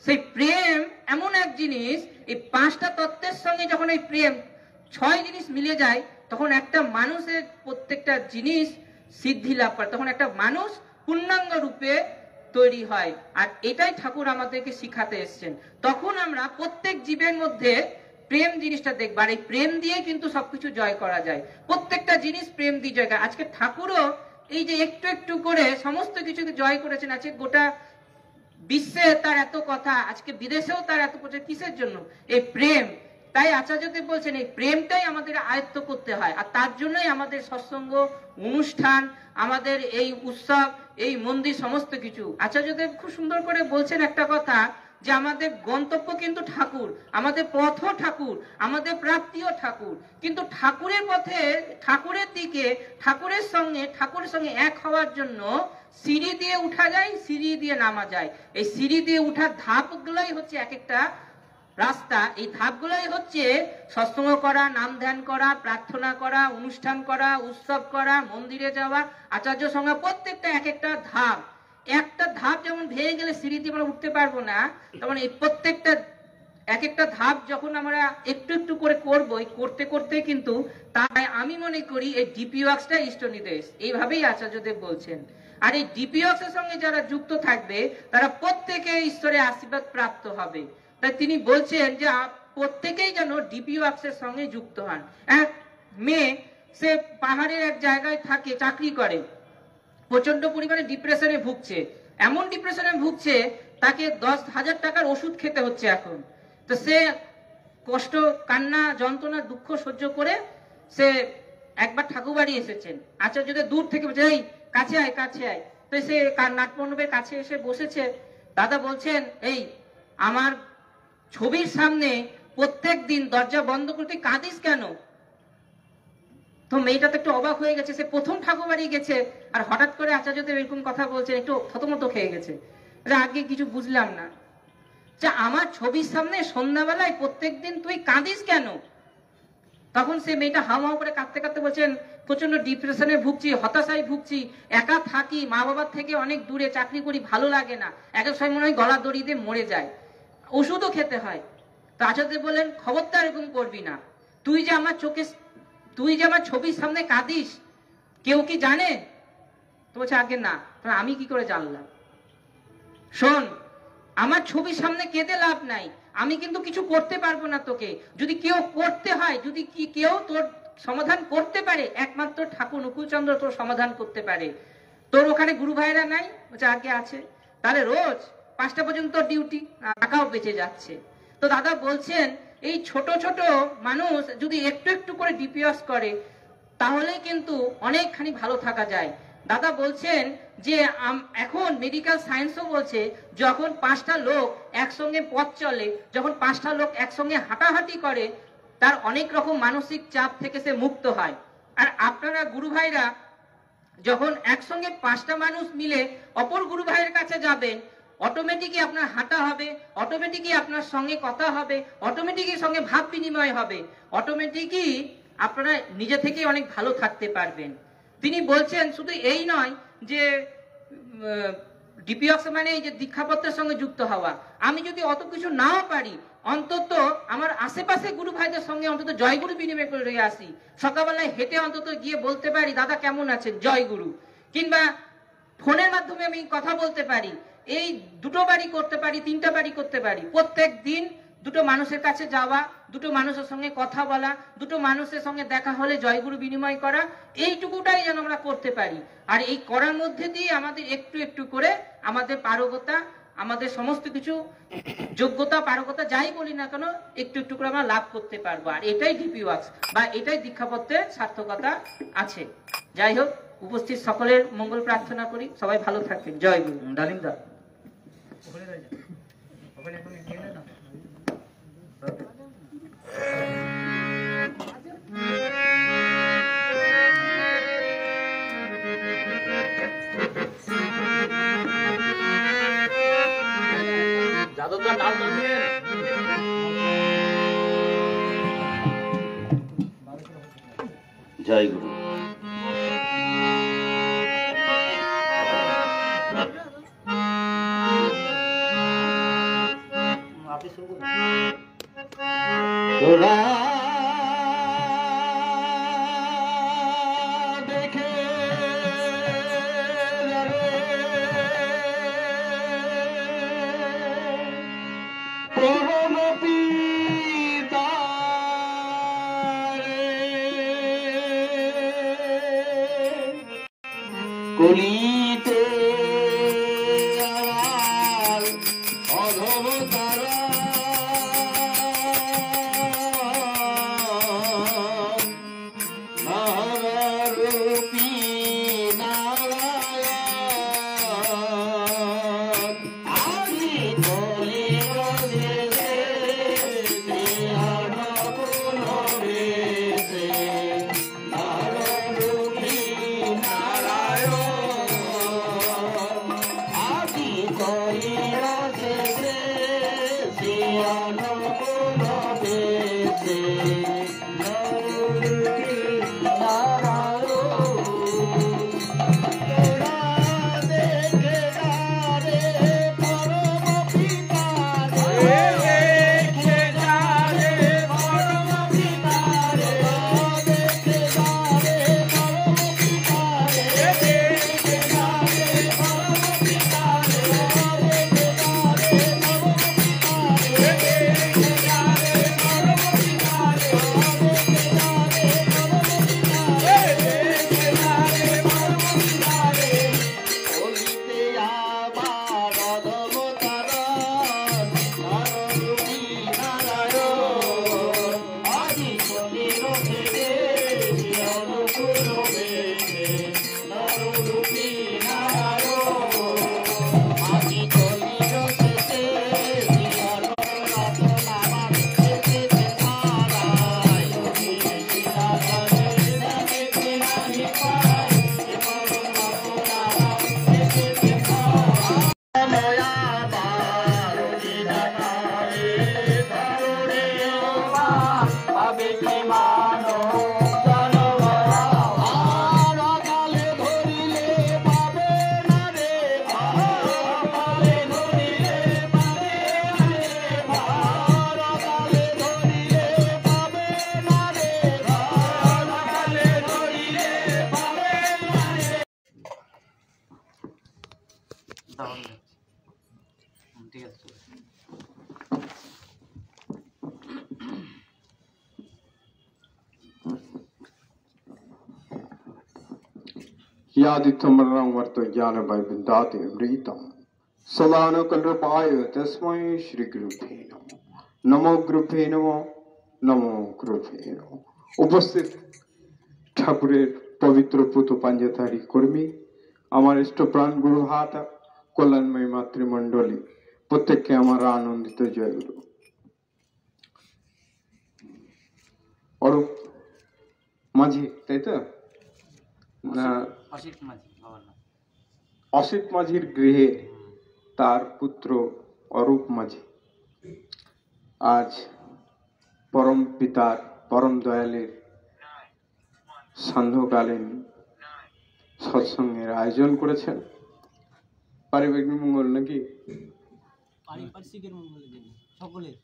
সেই প্রেম এমন এক জিনিস, এই 5টা তত্ত্বের সঙ্গে যখন এই প্রেম 6 জিনিস মিলে যায়, তখন একটা মানুষের প্রত্যেকটা জিনিস সিদ্ধি লাভ করে, তখন একটা মানুষ পূর্ণাঙ্গ রূপে তৈরি হয়। আর এটাই ঠাকুর আমাদেরকে শিখাতে এসেছেন। তখন আমরা প্রত্যেক জীবের মধ্যে প্রেম জিনিসটা দেখব, আর এই প্রেম দিয়ে কিন্তু সবকিছু জয় করা যায়। প্রত্যেকটা জিনিস প্রেম দিয়ে জয় করে। আজকে ঠাকুরও এই যে একটু একটু করে সমস্ত কিছুকে জয় করেছেন। আজকে গোটা বিশ্বে তার এত কথা, আজকে বিদেশেও তার এত কথা, কিসের জন্য? এই প্রেম। তাই আচার্যদেব বলছেন এই প্রেমটাই আমাদের আয়ত্ত করতে হয়। আর তার জন্যই আমাদের সৎসঙ্গ অনুষ্ঠান, আমাদের এই উৎসব, এই মন্দির, সমস্ত কিছু। আচার্যদেব খুব সুন্দর করে বলছেন একটা কথা, যে আমাদের গন্তব্য কিন্তু ঠাকুর, আমাদের পথও ঠাকুর, আমাদের প্রাপ্তিও ঠাকুর। কিন্তু ঠাকুরের পথে, ঠাকুরের দিকে, ঠাকুরের সঙ্গে এক হওয়ার জন্য সিঁড়ি দিয়ে উঠা যায়, সিঁড়ি দিয়ে নামা যায়। এই সিঁড়ি দিয়ে উঠার ধাপগুলোই হচ্ছে এক একটা রাস্তা। এই ধাপগুলোই হচ্ছে সৎসঙ্গ করা, নাম ধ্যান করা, প্রার্থনা করা, অনুষ্ঠান করা, উৎসব করা, মন্দিরে যাওয়া, আচার্য সঙ্গে, প্রত্যেকটা এক একটা ধাপ। একটা ধাপ যেমন ভেঙে গেলে সিঁড়ি দিয়ে আমরা উঠতে পারবো না, তেমন এই প্রত্যেকটা এক একটা ধাপ যখন আমরা একটু একটু করে করবো, এই করতে করতে কিন্তু, তাই আমি মনে করি এই ডিপি ওয়ার্কসটা ইষ্টনির্দেশ, এইভাবেই আচার্যদেব বলছেন। আর এই ডিপি ওয়ার্কসের সঙ্গে যারা যুক্ত থাকবে তারা প্রত্যেকে ঈশ্বরের আশীর্বাদ প্রাপ্ত হবে। তাই তিনি বলছেন যে প্রত্যেকেই যেন ডিপি ওয়ার্কসের সঙ্গে যুক্ত হন। এক মেয়ে, সে পাহাড়ের এক জায়গায় থাকে, চাকরি করে, প্রচন্ড পরিমাণে ডিপ্রেশনে ভুগছে। এমন ডিপ্রেশনে ভুগছে তাকে 10,000 টাকার ওষুধ খেতে হচ্ছে এখন। তো সে কষ্ট, কান্না, যন্ত্রণা, দুঃখ সহ্য করে সে একবার ঠাকুর বাড়ি এসেছেন। আচার্যদের দূর থেকে বলছে, এই কাছে আয়, কাছে আয়। তো সে নাটমণ্ডপের কাছে এসে বসেছে। দাদা বলছেন, এই আমার ছবির সামনে প্রত্যেক দিন দরজা বন্ধ করতে কাঁদিস কেন? তো মেয়েটা তো একটু অবাক হয়ে গেছে, সে প্রথম ঠাকুর বাড়ি গেছে, আর হঠাৎ করে আচার্যদেব এরকম কথা বলছেন, একটু থতমত খেয়ে গেছে। আগে কিছু বুঝলাম না, যে আমার ছবির সামনে সন্ধ্যাবেলায় প্রত্যেক দিন তুই কাঁদিস কেন? তখন সে মেয়েটা হাওয়া করে কাঁদতে কাঁদতে বলছেন, প্রচন্ড ডিপ্রেশনে ভুগছি, হতাশায় ভুগছি, একা থাকি, মা বাবার থেকে অনেক দূরে, চাকরি করি, ভালো লাগে না, এক এক সময় মনে হয় গলা দড়ি দিয়ে মরে যায়, ওষুধও খেতে হয়। তো আচার্যদেব বললেন, খবরদার এরকম করবি না। তুই যে আমার ছবির সামনে কাঁদিস, কেউ কি জানে? তো বলছে, আগে না। আমি কি করে জানলাম? শোন, আমার ছবির সামনে কেঁদে লাভ নাই, আমি কিন্তু কিছু করতে পারবো না তোকে। যদি কেউ করতে হয়, যদি কেউ তোর সমাধান করতে পারে, একমাত্র ঠাকুর নকুলচন্দ্র তোর সমাধান করতে পারে। তোর ওখানে গুরু ভাইরা নাই? বলছে, আগে আছে। তাহলে রোজ 5টা পর্যন্ত ডিউটি, টাকাও বেঁচে যাচ্ছে। তো দাদা বলছেন, এই ছোট ছোট মানুষ যদি একটু একটু করে ডিপিওয়ার্স করে, তাহলে কিন্তু অনেকখানি ভালো থাকা যায়। দাদা বলছেন যে এখন মেডিকেল সায়েন্সও বলছে, যখন 5টা লোক একসঙ্গে পথ চলে, যখন 5টা লোক একসঙ্গে হাঁটাহাঁটি করে, তার অনেক রকম মানসিক চাপ থেকে সে মুক্ত হয়। আর আপনারা গুরু ভাইরা যখন একসঙ্গে 5টা মানুষ মিলে অপর গুরু ভাইয়ের কাছে যাবেন, অটোমেটিকই আপনার হাঁটা হবে, অটোমেটিকই আপনার সঙ্গে কথা হবে, অটোমেটিকই সঙ্গে ভাব বিনিময় হবে, অটোমেটিকই আপনারা নিজে থেকেই অনেক ভালো থাকতে পারবেন। তিনি বলছেন শুধু এই নয় যে ডিপিওক্স মানে এই যে দীক্ষাপত্রের সঙ্গে যুক্ত হওয়া, আমি যদি অত কিছু নাও পারি, অন্তত আমার আশেপাশে গুরু ভাইদের সঙ্গে অন্তত জয়গুরু বিনিময় করে আসি। সকালবেলায় হেঁটে অন্তত গিয়ে বলতে পারি, দাদা কেমন আছেন, জয়গুরু। কিংবা ফোনের মাধ্যমে আমি কথা বলতে পারি। এই 2টো বাড়ি করতে পারি, 3টা বাড়ি করতে পারি। প্রত্যেক দিন 2টো মানুষের কাছে যাওয়া, 2টো মানুষের সঙ্গে কথা বলা, 2টো মানুষের সঙ্গে দেখা হলে জয়গুরু বিনিময় করা, এইটুকুটাই যেন আমরা করতে পারি। আর এই করার মধ্যে দিয়ে আমাদের একটু একটু করে আমাদের পারগতা, আমাদের সমস্ত কিছু যোগ্যতা, পারগতা যাই বলি না কেন, একটু একটু করে আমরা লাভ করতে পারবো। আর এটাই ডিপি ওয়ার্কস বা এটাই দীক্ষাপত্রের সার্থকতা আছে। যাই হোক, উপস্থিত সকলের মঙ্গল প্রার্থনা করি, সবাই ভালো থাকবেন। জয় গুরু। ডালিমদা যাদবদার নাম নিয়ে জয় গুরু। আপনি শুরু করুন। তোরা দেখে পরম পিতারে কলিতে আমার অধম তারা নারারূপী নারায়ণ আদি বলে বসেছে শ্রীহর পুনবেশে নারারূপী নারায়ণ আদি বলে বসেছে শ্রীহর পুনবেশে তাহলে ঠিক আছে চলে। यादित्थं वर्तो ज्ञानवैविन्दाते अमृतम् सदानुकल्पाय तस्मै श्रीगुरुभ्ये नमः। नमो गुरुभ्ये नमः, नमो गुरुभ्ये नमः। উপস্থিত ঠাকুরের পবিত্র পুত পাঞ্জাধারী কর্মী, আমার ইষ্টপ্রাণ গুরু হাতা, কল্যাণময়ী মাতৃমণ্ডলী, প্রত্যেককে আমার আনন্দিত জয় গুরু। অরূপ মাঝি, তাই তো না? অসিত মাঝি বাবার নাম। অসিত মাঝির গৃহে তার পুত্র অরূপ মাঝি আজ পরম পিতার পরম দয়ালের সান্ধ্যকালীন সৎসঙ্গের আয়োজন করেছেন। পারিবারিক মঙ্গল নাকি পারিপার্শ্বিকের মঙ্গলের জন্য, সকলের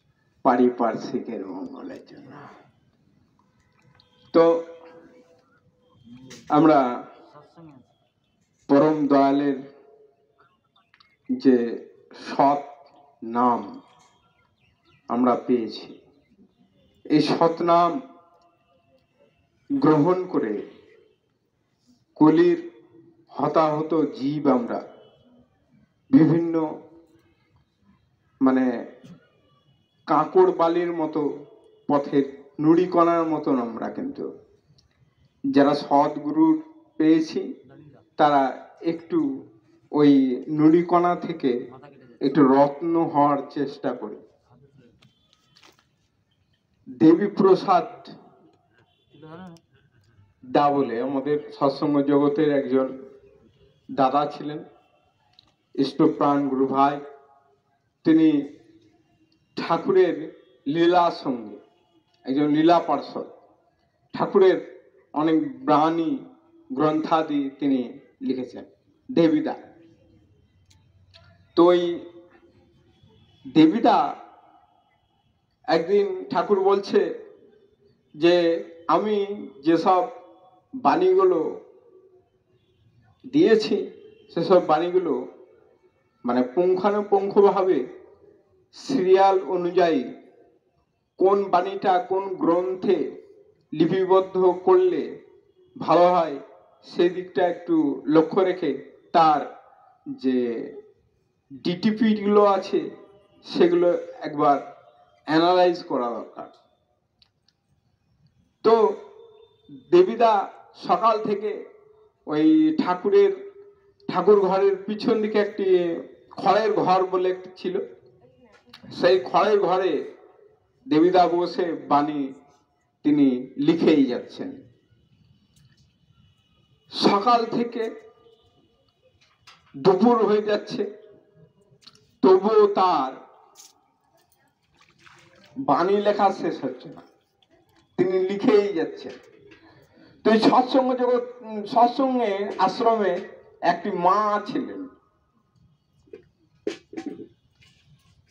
পারিপার্শ্বিকের মঙ্গলের জন্য। তো আমরা সৎসঙ্গে পরম দয়ালের যে সৎ নাম আমরা পেয়েছি, এই সৎ নাম গ্রহণ করে কলির হতাহত জীব আমরা বিভিন্ন কাঁকড় বালির মতো পথের নুড়িকণার মতন আমরা, কিন্তু যারা সদ্গুরু পেয়েছি তারা একটু ওই নুড়িকণা থেকে একটু রত্ন হওয়ার চেষ্টা করি। দেবী প্রসাদ দা বলে আমাদের সৎসঙ্গ জগতের একজন দাদা ছিলেন, ইষ্টপ্রাণ গুরু ভাই। তিনি ঠাকুরের লীলা সঙ্গে একজন লীলা পার্ষদ, ঠাকুরের অনেক বাণী গ্রন্থাদি তিনি লিখেছেন। দেবীদা তো ওই দেবীদা একদিন ঠাকুর বলছে যে আমি যেসব বাণীগুলো দিয়েছি সেসব বাণীগুলো মানে পুঙ্খানুপুঙ্খভাবে সিরিয়াল অনুযায়ী কোন বাণীটা কোন গ্রন্থে লিপিবদ্ধ করলে ভালো হয় সেই দিকটা একটু লক্ষ্য রেখে তার যে ডিটিপিগুলো আছে সেগুলো একবার অ্যানালাইজ করা দরকার। তো দেবীদা সকাল থেকে ওই ঠাকুর ঘরের পিছন দিকে একটি খড়ের ঘর বলে একটি ছিল, সেই খড়ের ঘরে দেবীদা বসে বাণী তিনি লিখেই যাচ্ছেন। সকাল থেকে দুপুর হয়ে যাচ্ছে, তবুও তার বাণী লেখা শেষ হচ্ছে না, তিনি লিখেই যাচ্ছেন। তো এই সৎসঙ্গে আশ্রমে একটি মা ছিলেন,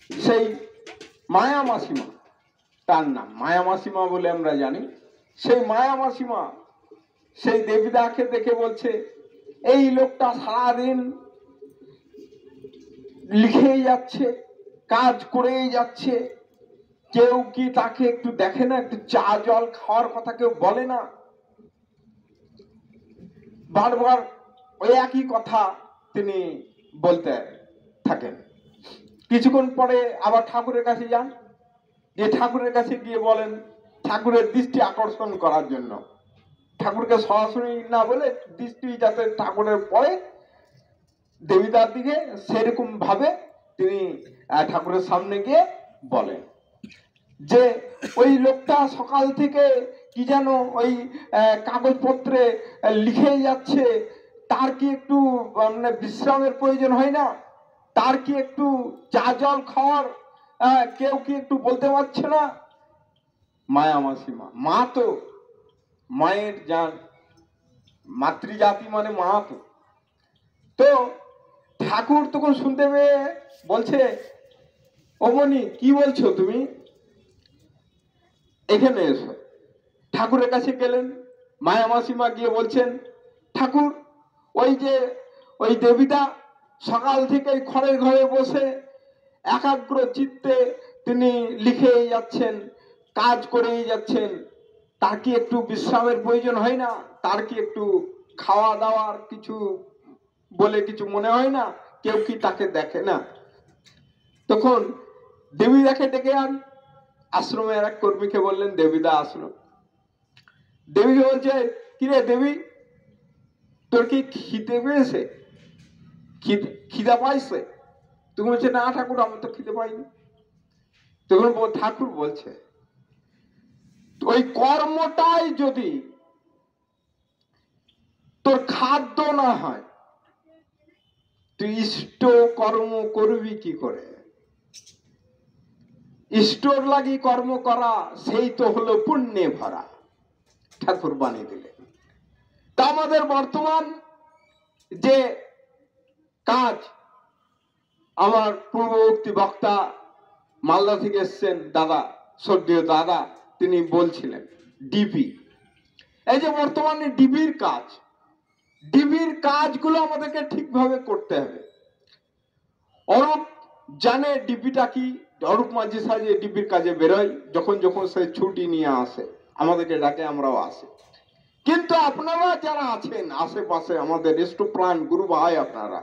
সেই মায়া মাসিমা, তার নাম মায়া মাসিমা বলে আমরা জানি। সেই মায়া মাসিমা সেই দেবীদাকে দেখে বলছে, এই লোকটা সারাদিন লিখেই যাচ্ছে, কাজ করেই যাচ্ছে, কেউ কি তাকে একটু দেখে না, একটু চা জল খাওয়ার কথা কেউ বলে না, বারবার ওই একই কথা তিনি বলতে থাকেন। কিছুক্ষণ পরে আবার ঠাকুরের কাছে যান, যে ঠাকুরের কাছে গিয়ে বলেন ঠাকুরের দৃষ্টি আকর্ষণ করার জন্য, ঠাকুরকে সরাসরি না বলে দৃষ্টি যাতে ঠাকুরের পড়ে দেবীদার দিকে, সেরকম ভাবে তিনি ঠাকুরের সামনে গিয়ে বলেন যে ওই লোকটা সকাল থেকে কি যেন ওই কাগজপত্রে লিখে যাচ্ছে, তার কি একটু মানে বিশ্রামের প্রয়োজন হয় না, তার কি একটু চা জল খাওয়ার কেউ কি একটু বলতে পারছে না? মায়া মাসিমা, মা তো, মায়ের জান, মাতৃজাতি মানে মা তো। তো ঠাকুর তখন শুনতে পেয়ে বলছে, অমনি কি বলছো তুমি, এখানে এসো। ঠাকুরের কাছে গেলেন, মায়া মাসিমা গিয়ে বলছেন, ঠাকুর ওই দেবীদা সকাল থেকে খড়ের ঘরে বসে একাগ্র চিত্তে তিনি লিখেই যাচ্ছেন, কাজ করেই যাচ্ছেন, তার কি একটু বিশ্রামের প্রয়োজন হয় না, তার কি একটু খাওয়া দাওয়ার কিছু বলে কিছু মনে হয় না, কেউ কি তাকে দেখে না? তখন দেবীদাকে ডেকে আন। আশ্রমের এক কর্মীকে বললেন, দেবীদা আসলো। দেবীকে বলছে, কিরে দেবী, তোর কি খিদে পেয়েছে, খিদা পাইছে? তুমি বলছে, না ঠাকুর আমার তো খিদে পাইনি। তখন ঠাকুর বলছে, ওই কর্মটাই যদি তোর খাদ্য না হয়, তুই ইষ্ট কর্ম করবি কি করে? ইষ্টর লাগি কর্ম করা, সেই তো হলো পুণ্যে ভরা। ঠাকুর বাণী দিলেন। তা আমাদের বর্তমান যে কাজ, আমার পূর্ববর্তী বক্তা মালদা থেকে এসছেন দাদা, শ্রদ্ধেয় দাদা, তিনি বলছিলেন ডিবি, এই যে বর্তমানে ডিবির কাজগুলো আমাদেরকে ঠিকভাবে করতে হবে। অরূপ জানে ডিবিটা কি, অরূপ মাঝে সাঝে ডিবির কাজে বেরোয়, যখন সে ছুটি নিয়ে আসে আমাদেরকে ডাকে, আমরাও আসি। কিন্তু আপনারা যারা আছেন আশেপাশে, আমাদের ইষ্টপ্রাণ গুরু ভাই, আপনারা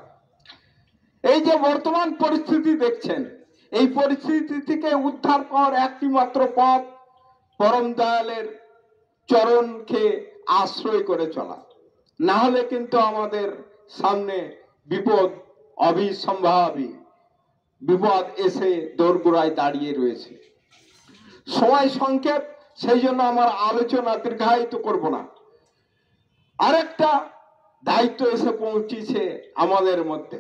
এই যে বর্তমান পরিস্থিতি দেখছেন, এই পরিস্থিতি থেকে উদ্ধার পাওয়ার একটি মাত্র পথ পরম দয়ালের চরণকে আশ্রয় করে চলা, না হলে কিন্তু আমাদের সামনে বিপদ অবিসম্ভাবী বিপদ এসে দোরগোড়ায় দাঁড়িয়ে রয়েছে। সময় সংক্ষেপ, সেই জন্য আমার আলোচনা দীর্ঘায়িত করব না। আরেকটা দায়িত্ব এসে পৌঁছেছে আমাদের মধ্যে।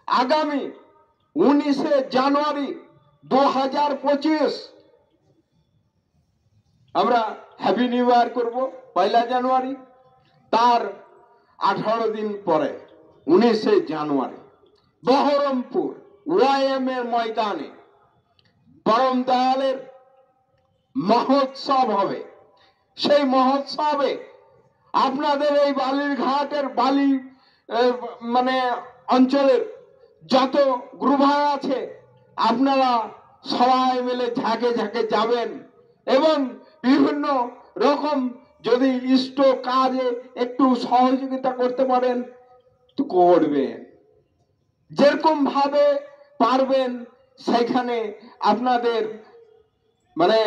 আগামী 19শে জানুয়ারি 2025 আমরা হ্যাপি নিউ ইয়ার করব, 1 জানুয়ারি। তার 18 দিন পরে 19শে জানুয়ারি বহরমপুর ওয়াইএম এর ময়দানে পরম দয়ালের মহোৎসব হবে। সেই মহোৎসবে আপনাদের এই বালির ঘাটের বালি মানে অঞ্চলের যত গ্রুপ আছে আপনারা সবাই মিলে ঝাঁকে ঝাঁকে যাবেন এবং বিভিন্ন রকম যদি ইষ্ট কাজে একটু সহযোগিতা করতে পারেন তো করবেন, যেরকম ভাবে পারবেন সেখানে আপনাদের মানে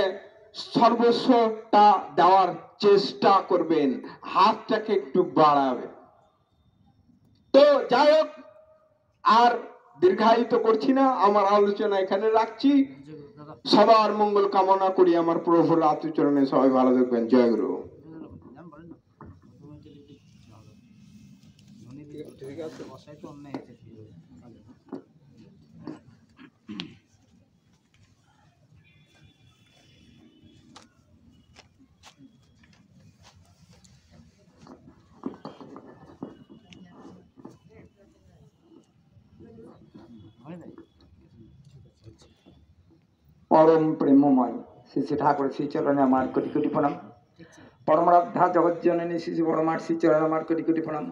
সর্বস্বটা দেওয়ার চেষ্টা করবেন, হাতটাকে একটু বাড়াবেন। তো যাই হোক, আর দীর্ঘায়িত করছি না, আমার আলোচনা এখানে রাখছি। দাদা সবার মঙ্গল কামনা করি আমার প্রভুর আত্মচরণে। সবাই ভালো থাকবেন। জয় গুরু। নাম বলেন না ঠিক আছে, বসাই তো অন্যায় আছে। পরম প্রেমময় শ্রী শ্রী ঠাকুর শ্রীচরণে আমার কোটি কোটি প্রণাম। পরমারাধ্যা জগজ্জননী শ্রী শ্রী পরমার শ্রীচরণে আমার কোটি কোটি প্রণাম।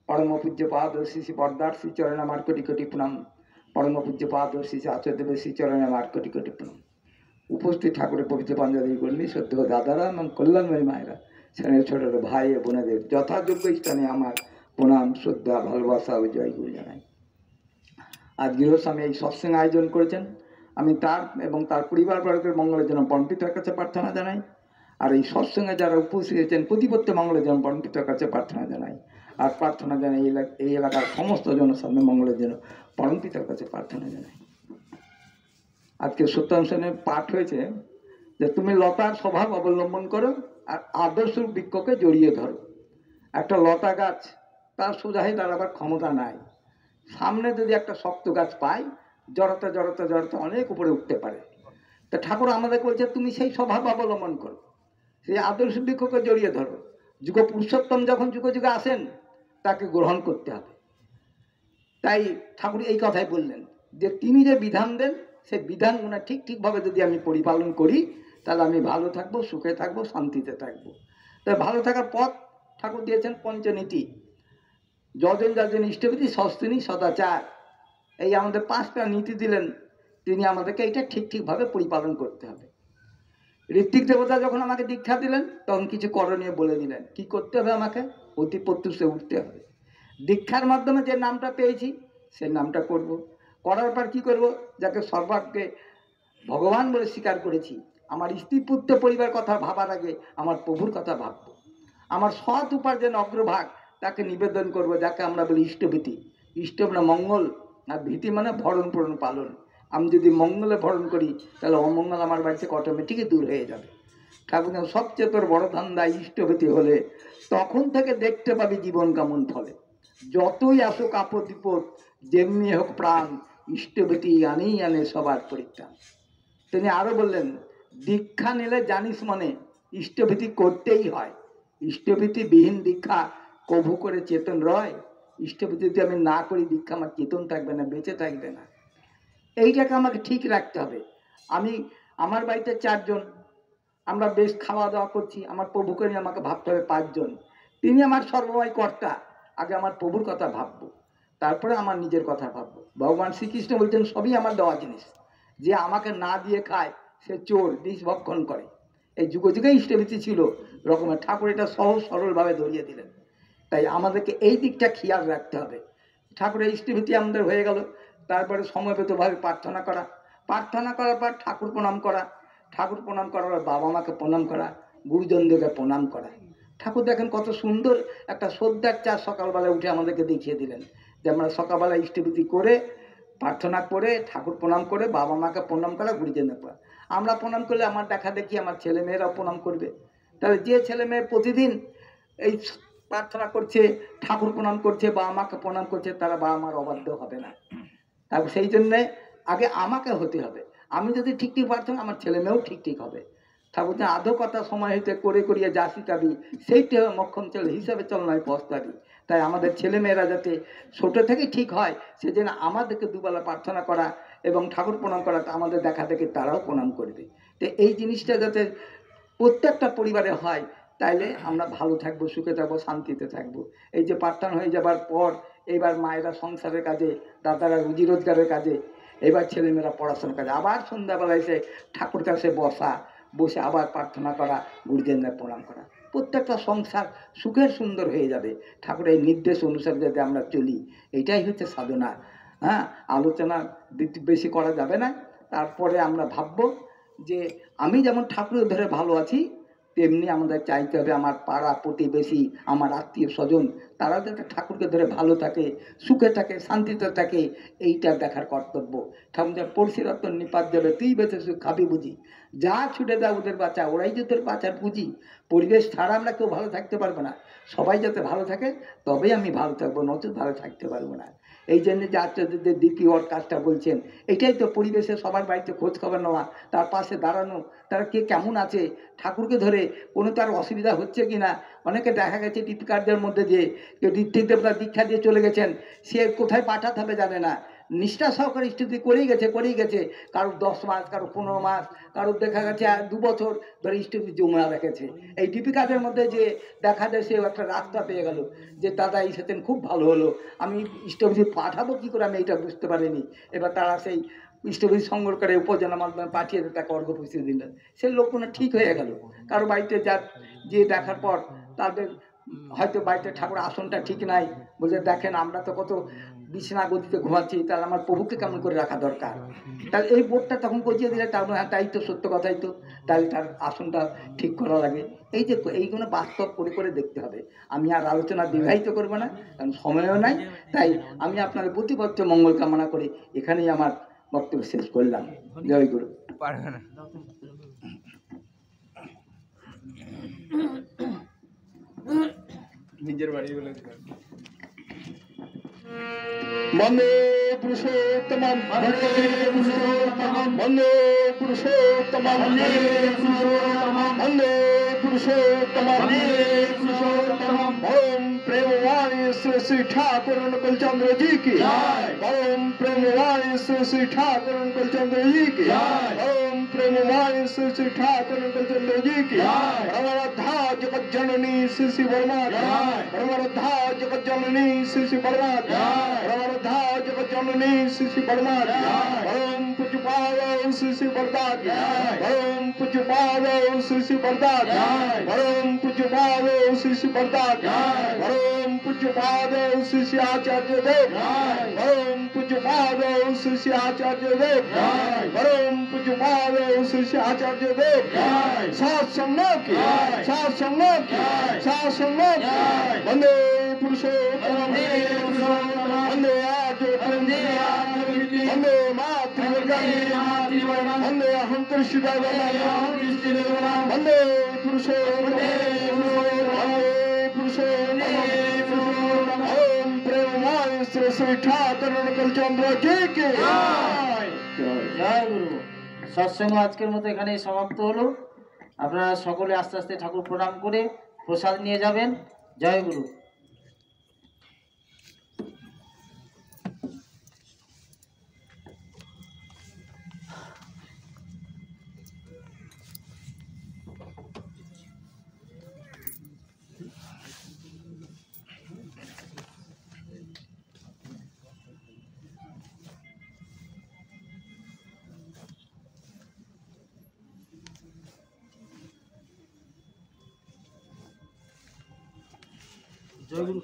পরম পূজ্য পাদ শ্রী শ্রী পর্দার শ্রীচরণে আমার কোটি কোটি প্রণাম। পরম পূজ্য পাদ শ্রী শ্রী আচার্যদেবের শ্রীচরণে আমার কোটি কোটি প্রণাম। উপস্থিত ঠাকুরের পবিত্র পাঞ্জাবী কর্মী সদ্য দাদারা এবং কল্যাণময়ী মায়েরা, ছেলের ছোট ভাই ও বোনেদের যথাযোগ্য স্থানে আমার প্রণাম, শ্রদ্ধা, ভালোবাসা ও জয় গুরু জানাই। আজ গৃহস্বামী এই সৎসঙ্গ আয়োজন করেছেন, আমি তার এবং তার পরিবার বর্গের মঙ্গলের জন্য পরমপিতার কাছে প্রার্থনা জানাই। আর এই সৎসঙ্গে যারা উপস্থিত হয়েছেন প্রতিপত্তি মঙ্গলের জন্য পরমপিতার কাছে প্রার্থনা জানাই। আর প্রার্থনা জানাই এই এলাকার সমস্ত জনসাধারণের মঙ্গলের জন্য পরমপিতার কাছে প্রার্থনা জানাই। আজকে সত্যানুষ্ঠানে পাঠ হয়েছে যে তুমি লতার স্বভাব অবলম্বন করো আর আদর্শ বৃক্ষকে জড়িয়ে ধরো। একটা লতা গাছ তার সোজাই দাঁড়াবার ক্ষমতা নাই, সামনে যদি একটা শক্ত গাছ পায় জড়াতে জড়াতে জড়াতে অনেক উপরে উঠতে পারে। তা ঠাকুর আমাদের বলছে তুমি সেই স্বভাব অবলম্বন করো, সেই আদর্শ বৃক্ষকে জড়িয়ে ধরো। যুগ পুরুষোত্তম যখন যুগে যুগে আসেন তাকে গ্রহণ করতে হবে। তাই ঠাকুর এই কথাই বললেন যে তিনি যে বিধান দেন সেই বিধানগুলো ঠিকভাবে যদি আমি পরিপালন করি তাহলে আমি ভালো থাকবো, সুখে থাকবো, শান্তিতে থাকবো। তাই ভালো থাকার পথ ঠাকুর দিয়েছেন পঞ্চনীতি। যজন যজন ইষ্টবিধি সস্তিনী সদাচার, এই আমাদের 5টা নীতি দিলেন। তিনি আমাদেরকে এইটা ঠিকভাবে পরিপালন করতে হবে। ঋত্বিক দেবতা যখন আমাকে দীক্ষা দিলেন তখন কিছু করণীয় বলে দিলেন, কি করতে হবে আমাকে, অতি প্রত্যুষে উঠতে হবে। দীক্ষার মাধ্যমে যে নামটা পেয়েছি সেই নামটা করব। করার পর কি করব, যাকে সর্বাগ্রে ভগবান বলে স্বীকার করেছি, আমার স্ত্রী পুত্র পরিবার কথা ভাবার আগে আমার প্রভুর কথা ভাববো। আমার সৎ উপার্জন অগ্রভাগ তাকে নিবেদন করব, যাকে আমরা বলি ইষ্টভীতি। ইষ্ট মানে মঙ্গল আর ভীতি মানে ভরণ পোষণ পালন। আমি যদি মঙ্গলে ভরণ করি তাহলে অমঙ্গল আমার বাড়ি থেকে অটোমেটিকই দূর হয়ে যাবে। ঠাকুর সবচেয়ে তোর বড় ধান্দা ইষ্টভীতি হলে তখন থেকে দেখতে পাবি জীবন কেমন ফলে। যতই আসুক আপদ বিপদ, যেমনি হোক প্রাণ, ইষ্টভীতি আনেই আনে সবার পরিত্রাণ। তিনি আরো বললেন, দীক্ষা নিলে জানিস মনে ইষ্টভীতি করতেই হয়। ইষ্টভীতি বিহীন দীক্ষা কভু করে চেতন রয়। ইষ্টভীতি যদি আমি না করি দীক্ষা আমার চেতন থাকবে না, বেঁচে থাকবে না। এইটাকে আমাকে ঠিক রাখতে হবে। আমার বাড়িতে 4 জন, আমরা বেশ খাওয়া দাওয়া করছি, আমার প্রভুকে নিয়ে আমাকে ভাবতে হবে 5 জন। তিনি আমার সর্বময় কর্তা, আগে আমার প্রভুর কথা ভাববো, তারপরে আমার নিজের কথা ভাববো। ভগবান শ্রীকৃষ্ণ বলছেন সবই আমার দেওয়া জিনিস, যে আমাকে না দিয়ে খায় সে চোর, বিষ ভক্ষণ করে। এই যুগে যুগে ইষ্টভীতি ছিল রকমের। ঠাকুর এটা সহজ সরলভাবে ধরিয়ে দিলেন। তাই আমাদেরকে এই দিকটা খেয়াল রাখতে হবে। ঠাকুরের ইষ্টভীতি আমাদের হয়ে গেল। তারপরে সময়বেতভাবে প্রার্থনা করা, প্রার্থনা করার পর ঠাকুর প্রণাম করা, ঠাকুর প্রণাম করার পর বাবা মাকে প্রণাম করা, গুরুজনদেরকে প্রণাম করা। ঠাকুর দেখেন কত সুন্দর একটা শ্রদ্ধার চার সকালবেলা উঠে আমাদেরকে দেখিয়ে দিলেন যে আমরা সকালবেলা ইষ্টভীতি করে প্রার্থনা করে ঠাকুর প্রণাম করে বাবা মাকে প্রণাম করা, গুরুজনদের পর আমরা প্রণাম করলে আমার দেখা দেখি আমার ছেলে মেয়েরাও প্রণাম করবে। তাহলে যে ছেলে মেয়ে প্রতিদিন এই প্রার্থনা করছে, ঠাকুর প্রণাম করছে, বাবা মাকে প্রণাম করছে, তারা বাবা মার অবাধ্য হবে না। তারপর সেই জন্যে আগে আমাকে হতে হবে। আমি যদি ঠিক প্রার্থনা, আমার ছেলে মেয়েও ঠিক হবে। ঠাকুর আধো কথা সময় হইতে করে করিয়া যা শিখাবি সেইটি হবে মক্ষম চল, হিসাবে চল নয় পস্তাবি। তাই আমাদের ছেলেমেয়েরা যাতে ছোট থেকেই ঠিক হয় সেজন্য আমাদেরকে দুবেলা প্রার্থনা করা এবং ঠাকুর প্রণাম করা, আমাদের দেখা দেখে তারাও প্রণাম করবে। তো এই জিনিসটা যাতে প্রত্যেকটা পরিবারে হয়, তাইলে আমরা ভালো থাকবো, সুখে থাকবো, শান্তিতে থাকবো। এই যে প্রার্থনা হয়ে যাবার পর এবার মায়েরা সংসারের কাজে, দাদারা রুজি রোজগারের কাজে, এবার ছেলেমেয়েরা পড়াশোনার কাজে, আবার সন্ধ্যাবেলা এসে ঠাকুর কাছে বসে আবার প্রার্থনা করা, গুরুজনদের প্রণাম করা। প্রত্যেকটা সংসার সুখের সুন্দর হয়ে যাবে ঠাকুরের নির্দেশ অনুসারে যদি আমরা চলি। এটাই হচ্ছে সাধনা। হ্যাঁ, আলোচনা বেশি করা যাবে না। তারপরে আমরা ভাববো যে আমি যেমন ঠাকুরের ধরে ভালো আছি, তেমনি আমাদের চাইতে হবে আমার পাড়া প্রতিবেশী, আমার আত্মীয় স্বজন, তারা যাতে ঠাকুরকে ধরে ভালো থাকে, সুখে থাকে, শান্তিতে থাকে, এইটা দেখার কর্তব্য। ঠাকুর যা পড়শি রতন নিপাত যাবে, তুই বেঁচে সুখ খাবি বুঝি, যা ছুটে দাও ওদের বাঁচা, ওরাই যে তোর বাঁচার পুঁজি। পরিবেশ ছাড়া আমরা কেউ ভালো থাকতে পারবো না। সবাই যাতে ভালো থাকে তবেই আমি ভালো থাকবো, নচেত ভালো থাকতে পারবো না। এই জন্য যে আচার্যদের ডিপি ওয়ার্ড কাজটা বলছেন, এটাই তো পরিবেশে সবার বাড়িতে খোঁজ খবর নেওয়া, তার পাশে দাঁড়ানো, তারা কে কেমন আছে, ঠাকুরকে ধরে কোনো তার অসুবিধা হচ্ছে কি না। অনেকে দেখা গেছে ডিপি কার্ডের মধ্যে যে কেউ ঋত্বিক দেবতার দীক্ষা দিয়ে চলে গেছেন, সে কোথায় পাঠাতে হবে জানে না, নিষ্ঠা সহকারে স্তুতি করেই গেছে। কারোর 10 মাস, কারোর 15 মাস, কারোর দেখা গেছে 2 বছর ধরে স্তুতি জমা রেখেছে। এই ডিপি কার্ডের মধ্যে যে দেখা যায় সে একটা রাস্তা পেয়ে গেল যে দাদা এই সেদিন খুব ভালো হলো, আমি স্টবিজি পাঠাবো কি করে আমি এটা বুঝতে পারিনি। এবার তারা সেই স্টবিজি সংগ্রহ করে উপজেলার মাধ্যমে পাঠিয়ে তাকে অর্ঘ পুষিয়ে দিলেন। সে লোকগুলো ঠিক হয়ে গেল। কারো বাড়িতে যে দেখার পর তাদের হয়তো বাড়িতে ঠাকুর আসনটা ঠিক নাই, বলছে দেখেন আমরা তো কত বিছানা গদিতে ঘুমাচ্ছি, তাহলে আমার প্রভুকে কেমন করে রাখা দরকার। তাহলে এই বোর্ডটা তখন গজিয়ে দিলে তার হ্যাঁ তাই তো, সত্য কথাই তো, তাহলে তার আসনটা ঠিক করা লাগে। এই যে এইগুলো বাস্তব করে দেখতে হবে। আমি আর আলোচনা দীর্ঘায়িত করবো না, কারণ সময়ও নাই। তাই আমি আপনাদের প্রতিপত্র মঙ্গল কামনা করে এখানেই আমার বক্তব্য শেষ করলাম। জয় গুরু। পারবে না। নিজের বাড়ি বলে বন্দে পুরুষোত্তমম, বন্দে পুরুষোত্তমম, বন্দে পুরুষোত্তমম, বন্দে পুরুষোত্তমম, বন্দে পুরুষোত্তমম, বন্দে পুরুষোত্তমম। ओम प्रेमवाणी श्री श्री ठाकुर अनुकूल चंद्र जी की जय। ओम प्रेमवाणी श्री श्री ठाकुर अनुकूल चंद्र जी की जय। ओम प्रेमवाणी श्री श्री ठाकुर अनुकूल चंद्र जी की जय। परमरद्धा जगत जननी श्री श्री वर्मा जय। परमरद्धा जगत जननी श्री श्री वर्मा जय। परमरद्धा जगत जननी श्री श्री वर्मा जय। ओम पूज्यपाद श्री श्री वरदा जय। ओम पूज्यपाद श्री श्री वरदा जय। ओम पूज्यपाद श्री श्री वरदा जय। ओम पूज्यपाद श्री श्री आचार्य देव जय। ओम पूज्यपाद श्री श्री आचार्य देव जय। ओम पूज्यपाद श्री श्री आचार्य देव जय। सत्संग की सत्संग की सत्संग की वंदे पुरुषोत्तम, वंदे आर्य, वंदे मातृवर्गम, वंदे अहं कृष्णदेव, वंदे पुरुषोत्तम, ओम प्रेमवाणी श्री श्री ठाकुर अनुकूल चंद्र जी की जय। জয় গুরু। সৎসঙ্গ আজকের মতো এখানেই সমাপ্ত হলো। আপনারা সকলে আস্তে আস্তে ঠাকুর প্রণাম করে প্রসাদ নিয়ে যাবেন। জয় গুরু। জয় গুরু।